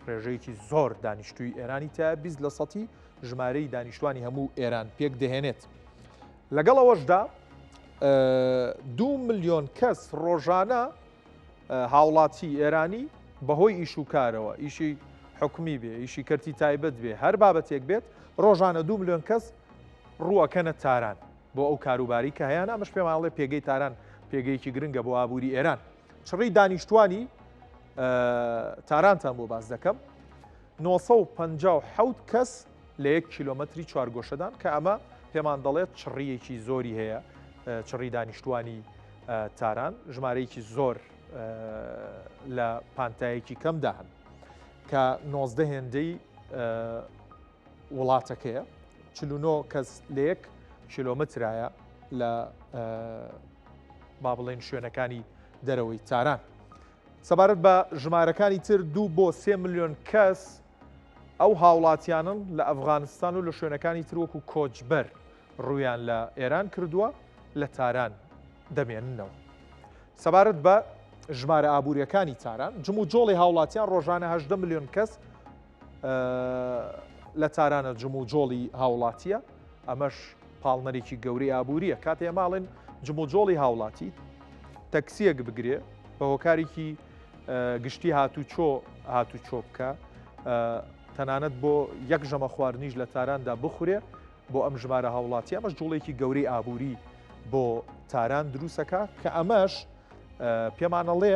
ڕێژەیەکی زۆر دانیشتووی ئێرانی تا 20% ژمارەی دانیشتوانی هەموو ئێران پێک دەهێنێت لەگەڵ ئەوەشدا 2 ملیۆن کەس ڕۆژانە هاوڵاتی ئێرانی بەهۆی ئیش و کارەوە ئیشی حکومی بێ ئیشی کەرتی تایبەت بێ هەر بابەتێک بێت ڕۆژانە 2 ملیۆن کەس ڕوەکەنە تاران بۆ ئەو کاروباری کە هەیە ئەمەش پێماڵێ پێگەی تاران پێگەیەکی گرنگە بۆ ئابووری ئێران چڕی دانیشتوانی تارانتان بۆ باز دەکەم 957 کەس لە 1 کیلۆمەتری چوارگۆشەدان کە ئەمە پێمان دەڵێت چڕیەکی زۆری هەیە چڕی دانیشتوانی تاران ژمارەیەکی زۆر لە پانتایەکی کەمدا هەن کە 19 هێندەی وڵاتەکەیە 49 کەس لە 1 کیلۆمەترایە لە با بڵێن شوێنەکانی دەرەوەی تاران سەبارەت بە ژمارەکانی تر 2 بۆ 3 ملیۆن کەس ئەو هاوڵاتیانن لە ئەفغانستان و لە شوێنەکانی تر وەکو کۆچبەر ڕوویان لە ئێران کردووە لە تاران دەمێننەوە سەبارەت بە ژمارە ئابوووریەکانی تاران جم و جۆڵی هاوڵاتیان ڕۆژانە 18 ملیۆن کەس لە تارانە جم و جۆڵی هاوڵاتیە ئەمەش پاڵنەرێکی گەورەی ئابووریە کاتێ ماڵێن جم و جۆڵی هاوڵاتی تەکسیەک بگرێ بە هۆکارێکی گشتی هاتوچۆ بکە تەنانەت بۆ یەک ژەمە خواردنیش لە تاراندا بخورێ بۆ ئەم ژمارە هاوڵاتی ئەمەش جوڵێکی گەورەی ئابووری بۆ تاران دروستەکە کە ئەمەش پێمانەڵێ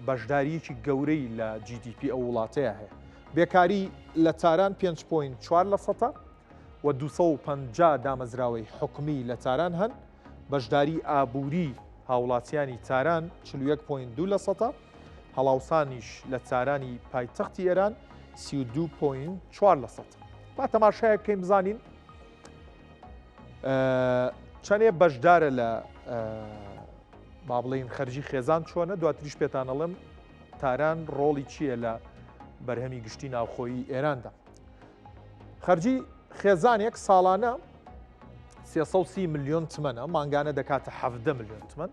بەشداریەکی گەورەی لە GDP ئەو وڵاتەیە هەیە بێکاری لە تاران 5.4% و 250 دامەزراوەی حکومی لە تاران هەن بەشداری ئابووری هاوڵاتیانی تاران 41.2% هەڵاوسانیش لە تارانی پایتەختی ئێران 32.4%. با تەماشایە بکەین بزانین چەندێ بەشدارە لە با بڵێن خەرجی خێزان چۆنە دواتریش پێتانەڵم تاران ڕۆڵی چییە لە بەرهەمی گشتی ناوخۆیی ئێراندا. خەرجی خێزانێک ساڵانە 330 ملیۆن تمەنە مانگانە دەکاتە 17 ملیۆن تمەن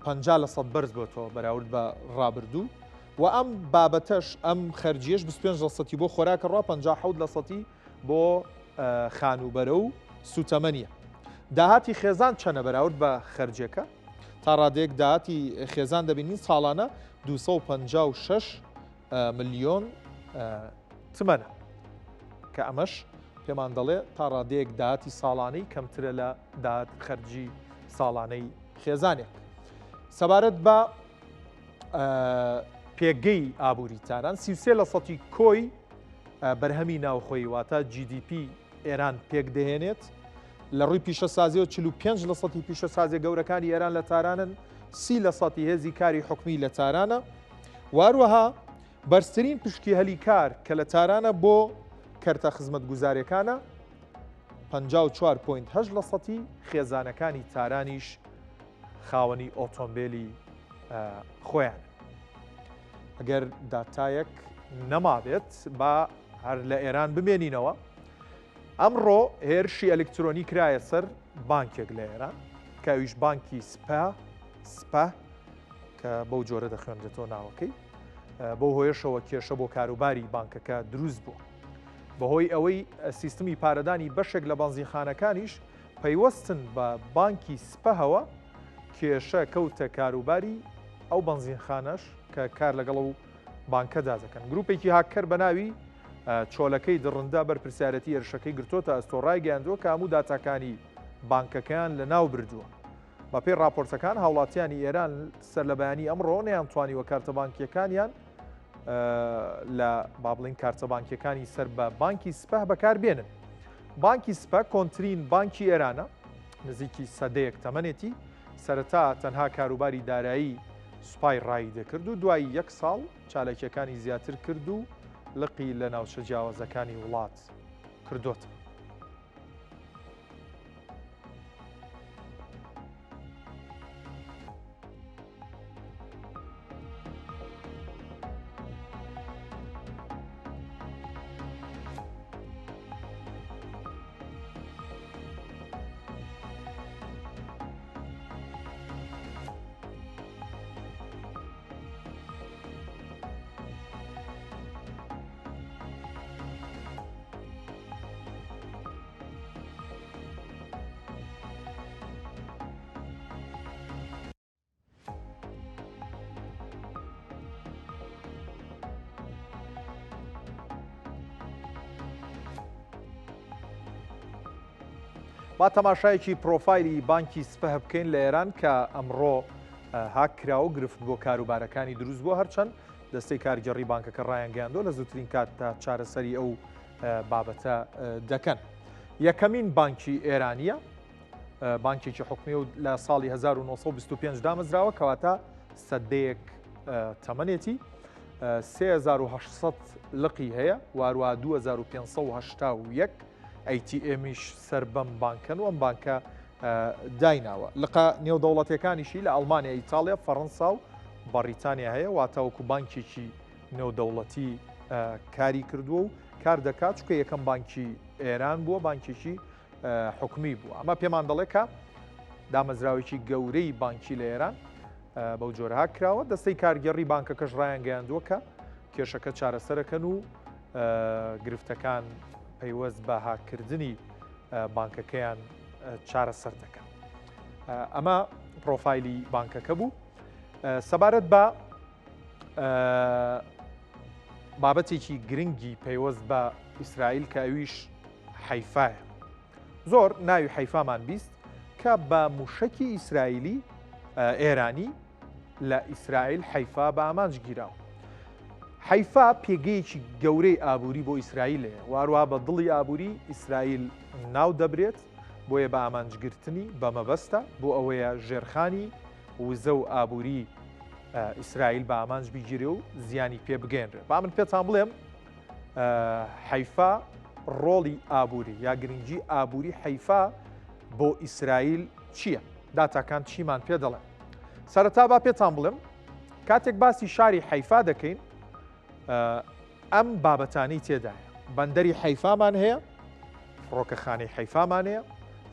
50% بەرز بۆتەوە بەراورد بە ڕابردوو و ئەم بابەتەش ئەم خەرجیەش 25% بۆ خۆراکە ڕوا 57% بۆ خانوبەرە و سوتەمەنیە. داهاتی خێزان چەنە بەراورد بە خەرجەکە تا ڕادەیەک داهاتی خێزان دەبینین ساڵانە 256 ملیۆن تمەنە کە ئەمەش پێمان دەڵێ تا ڕادەیەک داهاتی ساڵانەی کەمترە لە داهات خەرجی ساڵانەی خێزانێک. سەبارەت بە پێگەی ئابووری تاران 33% کۆی بەرهەمی ناوخۆی واتە GDP ئێران پێک دەهێنێت لە ڕووی پیشەسازیەوە 45% پیشەسازی گەورەکانی ئێران لە تارانن 30% هێزی کاری حکومی لە تارانە واروەها بەرزترین پشکی هەلی کار کە لە تارانە بۆ کەرتە خزمەت گوزاریەکانە 54.8% خێزانەکانی تارانیش خاوەنی ئۆتۆمبیلی خۆیان. ئەگەر داتایەک نەمابێت با هەر لە ئێران بمێنینەوە ئەمڕۆ هێرشی ئەلکترۆنی کرایە سەر بانکێک لە ئێران کە ئەویش بانکی سپە کە بەو جۆرە دەخوێنرێتەوە ناوەکەی بۆ هۆیشەوە کێشە بۆ کاروباری بانکەکە دروست بووە بەهۆی ئەوەی سیستمی پارەدانی بەشێک لە بەنزیخانەکانیش پەیوەستن بە بانکی سپەهەوە کێشە کەوتە کاروباری ئەو بەنزیخانەش کە کار لەگەڵ و بانکەدا دەکەن. گروپێکی هاکەر بە ناوی چۆلەکەی دڕندا بەرپرسیارەتی هێرشەکەی گرتوۆتە ئەستۆڕای گەیاندووە کە هەموو داتاکانی بانکەکەیان لە ناو بردووە. بە پێی راپۆرتەکان هاوڵاتیانی ئێران سەر لە بەیانی ئەمڕۆ نەیانتوانیوە کارتە بانکیەکانیان لە بابڵین کارتە بانکیەکانی سەر بە بانکی سپە بەکاربێنن. بانکی سپە کۆنترین بانکی ئێرانە نزیکی سەدەیەک تەمەنێتی سەرەتا تەنها کاروباری دارایی سوپای ڕایی دەکرد و دوای 1 ساڵ چالێکیەکانی زیاتر کرد و لقی لە ناوچە جیاوازەکانی وڵات کردوتە. با تەماشایەکی پرۆفایلی بانکی سپە بکەین لە ئێران کە ئەمڕۆ هاکراوە گرفت بۆ کاروبارەکانی دروست بۆ هەرچەند دەستەی کارگەڕی بانکەکە ڕایانگەیاندۆ لە زووترین کات تا چارەسەری ئەو بابەتە دەکەن. یەکەمین بانکی ئێرانیە، بانکێکی حکومی و لە ساڵی 1925 دامەزراوە کەواتە سەدەیەک تەمەنێتی 3800 لقی هەیە، وارووا 2581 ATMیش سەر بەم بانکەن و ئەم بانکە دایناوە. لقا نێودەوڵەتیەکانیشی لە ئەڵمانیا، ئیتالیا، فەڕەنسا و بەریتانیا هەیە، واتەوەکو بانکێکی نێودەوڵەتی کاری کردووە و کار دەکات چکە یەکەم بانکی ئێران بووە، بانکێکی حکومی بووە. ئەمە پێمان دەڵێ کە دامەزراوێکی گەورەی بانکی لە ئێران بەو جۆرەها کراوە. دەستەی کارگەڕی بانکەکەش ڕایانگەیاندووە کە کێشەکە چارەسەرەکەن و گرفتەکان پەیوەست بە هاکردنی بانکەکەیان چارەسەر دەکەن. ئەمە پرۆفایلی بانکەکە بوو. سەبارەت بە بابەتێکی گرنگی پەیوەست بە ئیسرائیل کە ئەویش حەیفایە. زۆر ناوی حەیفامان بیست کە بە موشەکی ئیسرائیلی ئێرانی لە ئیسرائیل حەیفا بە ئامانج گیراوە. حەیفا پێگەیەکی گەورەی ئابووری بۆ ئیسرائیلەیە، وارووا بە دڵی ئابووری ئیسرائیل ناو دەبرێت، بۆیە بە ئامانجگرتنی بە مەبەستە بۆ ئەوەیە ژێرخانی وزە و ئابووری ئیسرائیل بە ئامانج بیگیرێ و زیانی پێ بگەێنرێت. با من پێتان بڵێم حەیفا ڕۆڵی ئابووری یا گرنگی ئابووری حەیفا بۆ ئیسرائیل چییە؟ داتاکان چیمان پێ دەڵێن؟ سەرەتا با پێتان بڵێم کاتێک باسی شاری حەیفا دەکەین ئەم بابەتانەی تێدایە. بەندەری حەیفامان هەیە، فڕۆکەخانەی حەیفامان هەیە،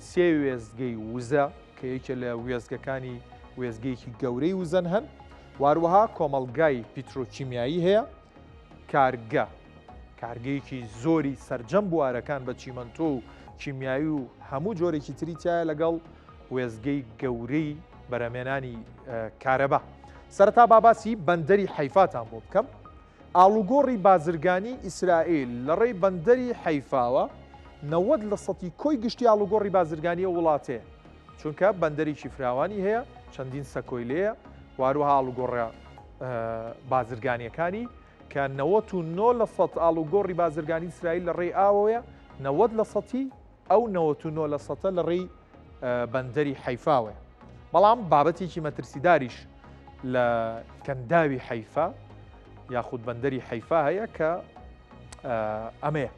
سێ وێزگەی وزە کە یەکێ لە وێزگەکانی وێزگەیەکی گەورەی وزەن هەن، واروەها کۆمەڵگای پیترۆکیمیایی هەیە، کارگەیەکی زۆری سەرجەم بوارەکان بە چیمەنتۆ و کیمیایی و هەموو جۆرێکی تری تایە لەگەڵ وێزگەی گەورەی بەرەمێنانی کارەبا. سەرەتا باسی بەندەری حەیفاتان بۆ بکەم. ئاڵوگۆڕی بازرگانی ئیسرائیل لە ڕێی بەندەری حەیفاوە 90% کۆی گشتی ئاڵوگۆڕی بازرگانیە وڵاتەیە، چونکە بەندەرێکی فراوانی هەیە، چەندین سەکۆیلەیە، واروها ئاڵوگۆڕە بازرگانیەکانی کە 99% ئاڵوگۆڕی بازرگانی ئیسرائیل لە ڕێی ئاوەیە، 90% ئەو 99% لە ڕێی بەندەری حەیفاوەیە. بەڵام بابەتێکی مەترسیداریش لە کەنداوی حەیفا یاخود بەندەری حەیفا هەیە کە ئەمەیە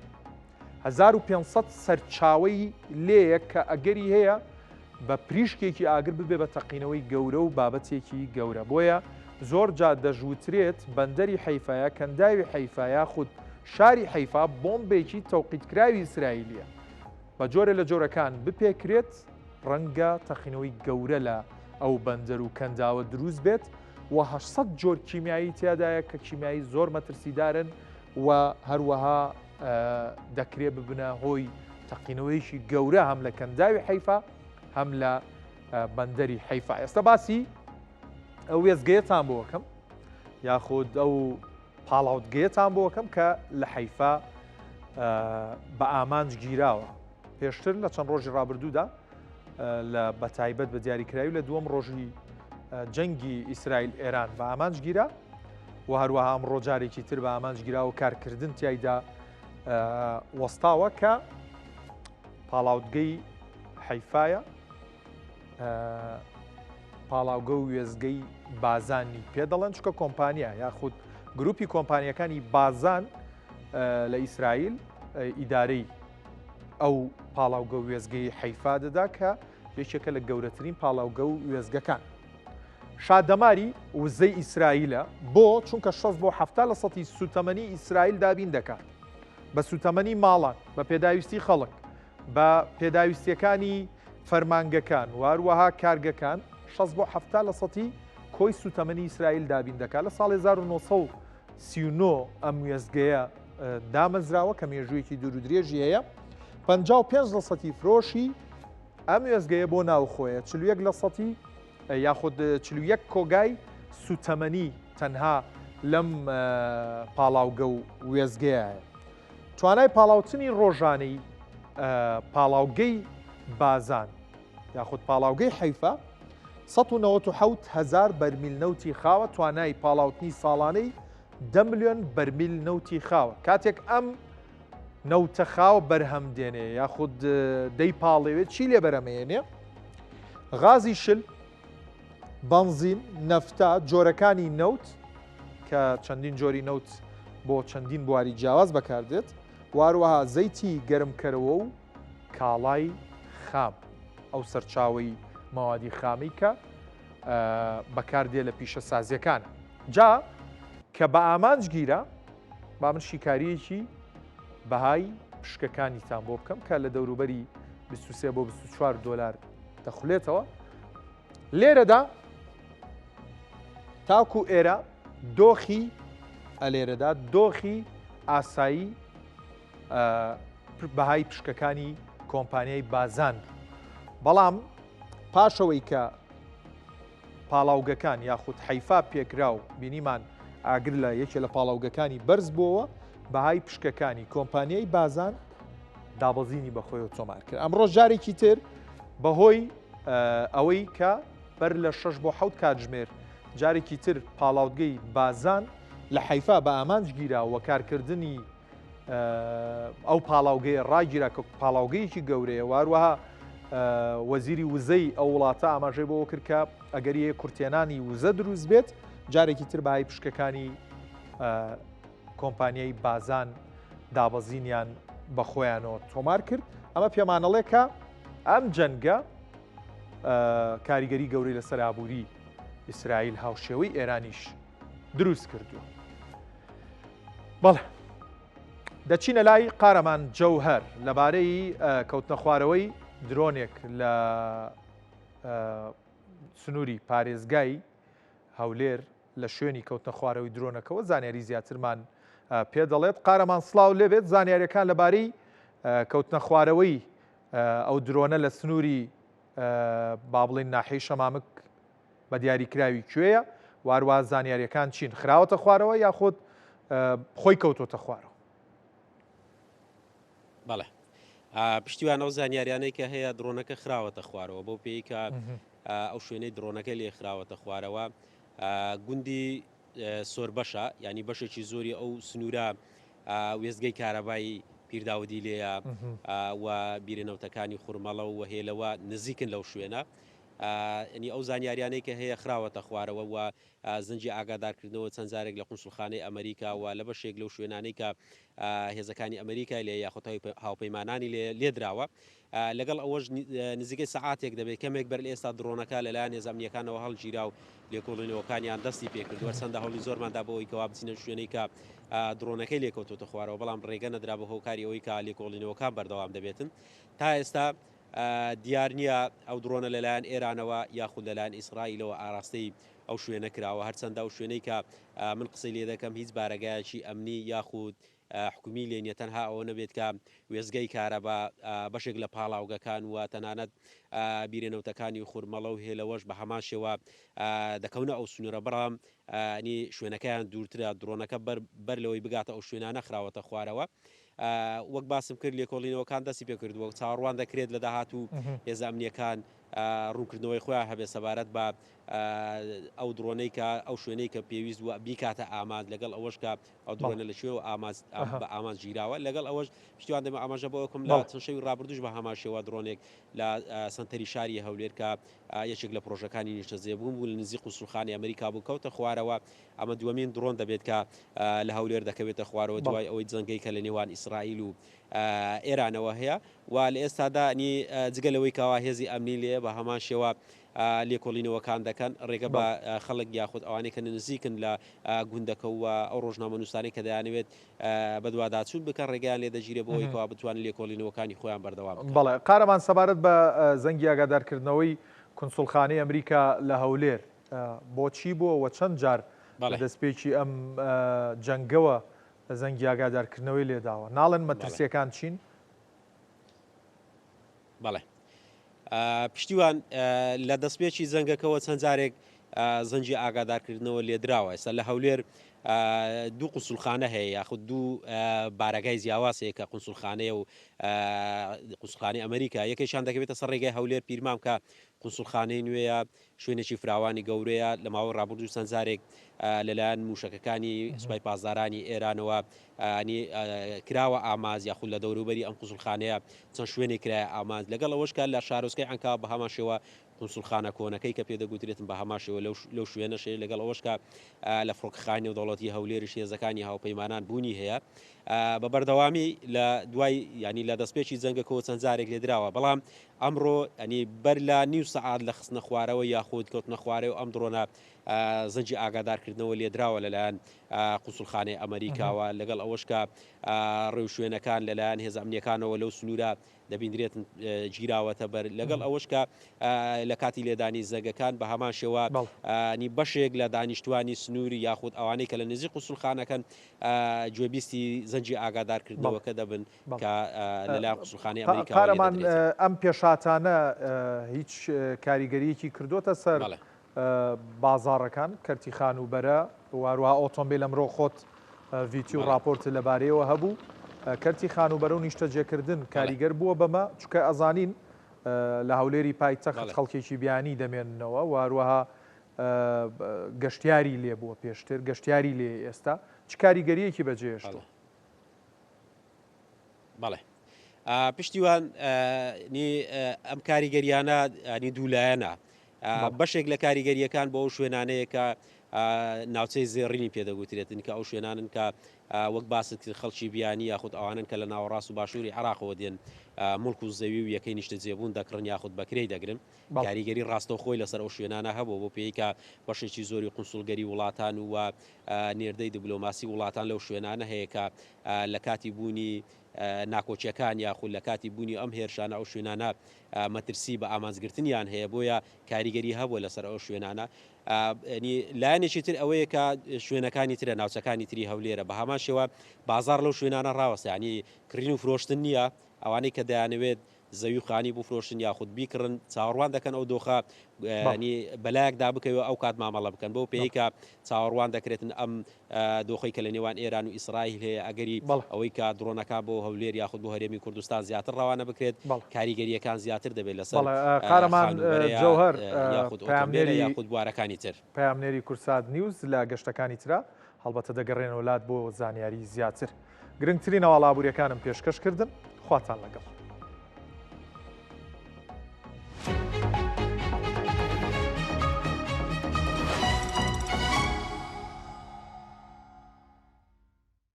1500 سەرچاوەی لێیە کە ئەگەری هەیە بە پریشکێکی ئاگر ببێ بە تەقینەوەی گەورە و بابەتێکی گەورە. بۆیە زۆر جا دەژووترێت بەندەری حەیفایە، کەنداوی حەیفایە، خود شاری حەیفا بۆمبێکی تەوقیتکراوی ئیسرائیلیە بە جۆرە لە جۆرەکان بپێکرێت، ڕەنگە تەقینەوەی گەورە لە ئەو بەندەر و کەنداوە دروست بێت و 800 جۆر کیمیایی تیادایە کە کیمیایی زۆر مەترسیدارن و هەروەها دەکرێت ببنە هۆی تەقینەوەیشی گەورە هەم لە کەنداوی حەیفا هەم لە بەندەری حەیفا. ئێستا باسی ئەو وێزگەیەتان بۆ وەکەم یاخود ئەو پاڵاوتگەیەتان بۆ وەکەم کە لە حەیفا بە ئامانج گیراوە. پێشتر لە چەند ڕۆژی ڕابردوودا لە بەتایبەت بە دیاریکراوی لە دووەم ڕۆژی جەنگی ئیسرائیل ئێران بە ئامانج گیرا و هەروەها ئەمڕۆ جارێکی تر بە ئامانج گیرا و کارکردن تایدا وەستاوە کە پاڵاوتگەی حەیفایە، پاڵاوگە و وێزگەی بازانی پێ دەڵێن، چکە کۆمپانیا یاخود گروپی کۆمپانیەکانی بازان لە ئیسرائیل ئیدارەی ئەو پاڵاوگە و وێزگەی حەیفا دەدا کە یەکێکە لە گەورەترین پاڵاوگە و وێزگەکان. شادەماری وزەی ئیسرائیلە بۆ چونکە 6-7% سوتەمەنی ئیسرائیل دابین دەکات بە سوتەمەنی ماڵان، بە پێداویستی خەڵک، بە پێداویستیەکانی فەرمانگەکان، واروەها کارگەکان 6-7% کۆی سوتەمەنی ئیسرائیل دابین دەکات. لە ساڵی 1939 ئەم وێزگەیە دامەزراوە کە مێژوویەکی دوور و درێژی هەیە. 55% فرۆشی ئەم وێزگەیە بۆ ناوخۆیە، 41% یاخود 41 کۆگای سوتەمەنی تەنها لەم پاڵاوگە و وێزگەیە. توانای پاڵاوتنی ڕۆژانەی پاڵاوگەی بازان یاخود پاڵاوگەی حەیفا 1970,000 بەرمیل نەوتی خاوە توانای پاڵاوتنی ساڵانەی 10 ملیۆن بەرمیل نەوتی خاوە کاتێک ئەم نەوتە خاوە بەرهەم دێنێ یاخود دەی پاڵێوێت چی لێ بەرەمێنێ غازی شل بەنزین نەفتا جۆرەکانی نەوت کە چەندین جۆری نەوت بۆ چەندین بواری جیاواز بەکاردێت واروەها زەیتی گەرمکەرەوە و کاڵای خام ئەو سەرچاوی مەوادی خامی کە بەکاردێ لە پیشە سازیەکانە جا کە بە ئامانج گیرە با من شیکاریەکی بەهای پشکەکانیتان بۆ بکەم کە لە دەوروبەری 23 بۆ 24 دۆلار دەخولێتەوە لێرەدا تاکو ئێرە دۆخی ئەلێرەدا دۆخی ئاسایی بەهای پشکەکانی کۆمپانیای بازان بەڵام پاشەوەی کە پاڵاوگەکان یاخود حەیفا پێکرا و بینیمان ئاگر لە یەکێ لە پاڵاوگەکانی بەرز بووەوە بەهای پشکەکانی کۆمپانیای بازان دابەزینی بەخۆیەوە تۆمار کرد ئەمڕۆ جارێکی تر بەهۆی ئەوەی کە بەر لە 6 بۆ 7 کاتژمێر جارێکی تر پاڵاوگەی بازان لە حەیفا بە ئامانج گیرا و کارکردنی ئەو پاڵاوگەیە ڕاگیرا کە پاڵاوگەیەکی گەورەیە واروەها وەزیری وزەی ئەو وڵاتە ئاماژەی بۆەوە کرد کە ئەگەریە کورتێنانی وزە دروست بێت جارێکی تر بەهای پشکەکانی کۆمپانیای بازان دابەزینیان بە خۆیانەوە تۆمار کرد ئەمە پێمانەڵێ کە ئەم جەنگە کاریگەری گەورەی لەسەر ئابووری ئیسرائیل هاوشێوەی ئێرانیش دروست کردووە بەڵێ دەچینە لای قارەمان جەوهەر لەبارەی کەوتنە خوارەوەی درۆنێک لە سنووری پارێزگای هەولێر لە شوێنی کەوتنە خوارەوەی درۆنەکەەوە زانیاری زیاترمان پێ دەڵێت قارەمان سڵاو لێبێت زانیاریەکان لەبارەی کەوتنە خوارەوەی ئەو درۆنە لە سنووری با بڵێن ناحەی شەمامک بە دیاریکراوی کوێیە وارووا زانیاریەکان چین خراوەتە خوارەوە یاخود خۆی کەوتۆتە خوارەوە بەڵێ پشتیوان ئەو زانیاریانەی کە هەیە درۆنەکە خراوەتە خوارەوە بۆ پێی کە ئەو شوێنەی درۆنەکە لێ خراوەتە خوارەوە گوندی سۆر بەشە ینی بەشێکی زۆری ئەو سنوورە وێزگەی کارەبایی پیرداودی لێە و بیرێنەوتەکانی خوورمەڵە و وهێلەوە نزیکن لەو شوێنە ئەنی ئەو زانیاریانەی کە هەیە خراوەتە خوارەوە و زنجی ئاگادارکردنەوە چەند جارێک لە قونسوڵخانەی ئەمریکا و لە بەشێک لەو شوێنانەی کە هێزەکانی ئەمریکای لێ یاخۆت هاوپەیمانانی لێدراوە لەگەڵ ئەوەش نزیکەی سەعاتێک دەبێت کەمێک بەر ئێستا درۆنەکە لەلایەن هێزانیەکانەوە هەڵگیرا و لێکۆڵینەوەکانیان دەستی پێکردووە چەندە هەوڵی زۆرماندا بەوەی کەوا بچینە شوێنەی کە درۆنەکەی لێکەوتۆتە خوارەوە بەڵام ڕێگە نەدرا بە هۆکاری ئەوەی کە لێکۆڵینەوەکان بەردەوام دەبێتن تا ئێستا دیار نییە ئەو درۆنە لەلایەن ئێرانەوە یاخود لەلایەن ئیسرائیلەوە ئاراستەی ئەو شوێنە کراوە هەرچەندە ئەو شوێنەی کە من قسەی لێ دەکەم هیچ بارەگایەکی ئەمنی یاخود حکومی لێنیە تەنها ئەوە نەبێت کە وێزگەی کارەبا بەشێک لە پاڵاوگەکان و تەنانەت بیرێنەوتەکانی خوورمەڵە و هێلەوەش بە هەمان شێوە دەکەونە ئەو سنوورە بەڕام نی شوێنەکەیان دوورترە درۆنەکە بەر لەوەی بگاتە ئەو شوێنانە خراوەتە خوارەوە وەک باسم کرد لێکۆڵینەوەکان دەستی پێکردووە چاڕوان دەکرێت لە داهاتوو هێز ئەمنیەکان ڕوونکردنەوەی خۆیان هەبێ سەبارەت بە ئەو درۆنەی کە ئەو شوێنەی کە پێویست وە بیکاتە ئاماد لەگەڵ ئەوەش کە ئەو درۆنە لە شوێ و بە ئامانج گیراوە لەگەڵ ئەوەش پشتیوان دەمە ئاماژە بۆکم لە چەند شەوی ڕابردوش بە هەماشێوە درۆنێک لە سنتەری شاری هەولێر کە یەکێک لە پرۆژەکانی نیشتەجێبوون بوو لە نزیک قونسوڵخانەی ئەمریکا بوو کەوتە خوارەوە ئەمە دووەمین درۆن دەبێت کە لە هەولێر دەکەوێتە خوارەوە دوای ئەوەی جەنگەی کە لە نێوان ئیسرائیل و ئێرانەوە هەیە و لە ئێستادا نی جگەلەوەی کاوا هێزی ئەمنی لێ بە هەمان شێوە لێکۆڵینەوەکان دەکەن ڕێگە بە خەڵک یاخود ئەوانەی کە نزیکن لە گوندەکە و ئەو ڕۆژنامە نووسانی کە دەیانەوێت بەدواداچوون بکەن ڕێگەیان لێ دەگیرێ بۆەوەی کەوا بتوانن لێکۆڵینەوەکانی خۆیان بەردەوام بەڵێ قارەمان سەبارەت بە زەنگی ئاگادارکردنەوەی کونسوڵخانەی ئەمریکا لە هەولێر بۆچی بووە و چەند جار دەستپێکی ئەم جەنگەوە زەنگی ئاگادارکردنەوەی لێداوە ناڵێن مەترسیەکان چین؟ بەڵێ پشتیوان لە دەستپێکی زەنگەکەەوە چەند جارێک زەنجی ئاگادارکردنەوە لێدراوە ئێستا لە هەولێر دوو قوسڵخانە هەیە یاخود دوو بارەگای جیاواز هەیە کە قوسڵخانەیە و قوسڵخانەی ئەمریکا یەکێکیان دەکەوێتە سەر ڕێگای هەولێر پیرمام کە قوسڵخانەی نوێیە شوێنێکی فراوانی گەورەیە لە ماوە ڕابردوو چەندجارێک لەلایەن موشەکەکانی سوپای پاسدارانی ئێرانەوە کراوە ئاماز یاخود لە دەوروبەری ئەم قوسڵخانەیە چەند شوێنێک کرایە ئاماز لەگەڵ ئەوەشکە لە شارۆچکەی ئەنکا بە هەمان شێوە قوسڵخانە کۆنەکەی کە پێدەگوترێتن بە هەماشەوە لەو شوێنەشێ لەگەڵ ئەوەشکە لە فڕۆکخانی و دەوڵەتی هەولێری هێزەکانی هاوپەیمانان بوونی هەیە بە بەردەوامی لە دوای ینی لە دەستپێکی جەنگەکەەوە چەند جارێک لێدراوە بەڵام ئەمڕۆ ئەنی بەر لە نیو سەعات لە خستنە خوارەوە یاخود کەوتنە خوارەوە ئەم درۆنە زەنجی ئاگادارکردنەوە لێدراوە لەلایەن قوسڵخانەی ئەمریکاوە لەگەڵ ئەوەشکە ڕێو شوێنەکان لەلایەن هێز ئەمنیەکانەوە لەو سنوورە دەبیندرێتن گیراوەتە بەر لەگەڵ ئەوەشکە لە کاتی لێدانی زەگەکان بە هەمان شێوە نی بەشێک لە دانیشتوانی سنووری یاخود ئەوانەی کە لە نزیک قوسڵخانەکەن گوێبیستی زەنجی ئاگادارکردنەوەکە دەبن کە لەلایەن قوسڵخانەی ئەمریکا قارەمان ئەم پێشاتانە هیچ کاریگەریەکی کردوتە سەر بازاڕەکان کەرتی خانوبەرە واروها ئۆتۆمبیل ئەمڕۆ خۆت ڤیدیۆ راپۆرت لەبارەیەوە هەبوو کەرتی خانوبەرە و نیشتەجێکردن کاریگەر بووە بەمە چکە ئەزانین لە هەولێری پایتەخت خەڵکێکی بیانی دەمێننەوە واروها گەشتیاری لێ بووە پێشتر گەشتیاری لێ ئێستا چ کاریگەریەکی بەجێهێشتووە؟ بەڵێ پشتیوان ئەم کاریگەریانە نی دوولایەنە بەشێک لە کاریگەریەکان بۆ ئەو شوێنانەیە کە ناوچەی زێڕینی پێدەگوترێتن کە ئەو شوێنانن کە وەک باست خەڵکی بیانی یاخود ئەوانن کە لە ناوەڕاست و باشووری عراقەوە دێن مڵک و زەوی و یەکەی نیشتە جێبوون دەکڕن یاخود بەکرێی دەگرن کاریگەری ڕاستەوخۆی لەسەر ئەو شوێنانە هەبوو بۆ پێی کە بەشێکی زۆری قونسڵگەری وڵاتان و نێردەی دیبلۆماسی وڵاتان لەو شوێنانە هەیە کە لە کاتی بوونی ناکۆچیەکان یاخود لە کاتی بوونی ئەم هێرشانە ئەو شوێنانە مەترسی بە ئامانزگرتنیان هەیە بۆیە کاریگەری هەبووە لەسەر ئەو شوێنانە لایەنێکی تر ئەوەیە کە شوێنەکانی ترە ناوچەکانی تری هەولێرە بە هەمان شێوە بازار لەو شوێنانە ڕاوەستە ینی کڕین و فرۆشتن نییە ئەوانەی کە دەیانەوێت زەوی خانی بۆ فرۆشتن یاخود بیکڕن چاوەڕوان دەکەن ئەو دۆخە بەلایەکدا بکەوە ئەو کات مامەڵە بکەن بۆ پێی کە چاوەڕوان دەکرێتن ئەم دۆخەی کە لە نێوان ئێران و ئیسرائیل هەیە ئەگەری ئەوەی کە درۆنەکە بۆ هەولێر یاخود بۆ هەرێمی کوردستان زیاتر ڕەوانە بکرێت کاریگەریەکان زیاتر دەبێت لەسەر قارەمان جەوهەر یاخود بوارەکانی تر پامنێری کورسات نیوز لە گەشتەکانی ترە هەڵبەتە دەگەڕێنەوە وڵات بۆ زانیاری زیاتر گرنگترین ئەوڵابووریەکانم پێشکەشکردن خواتان لەگەڵ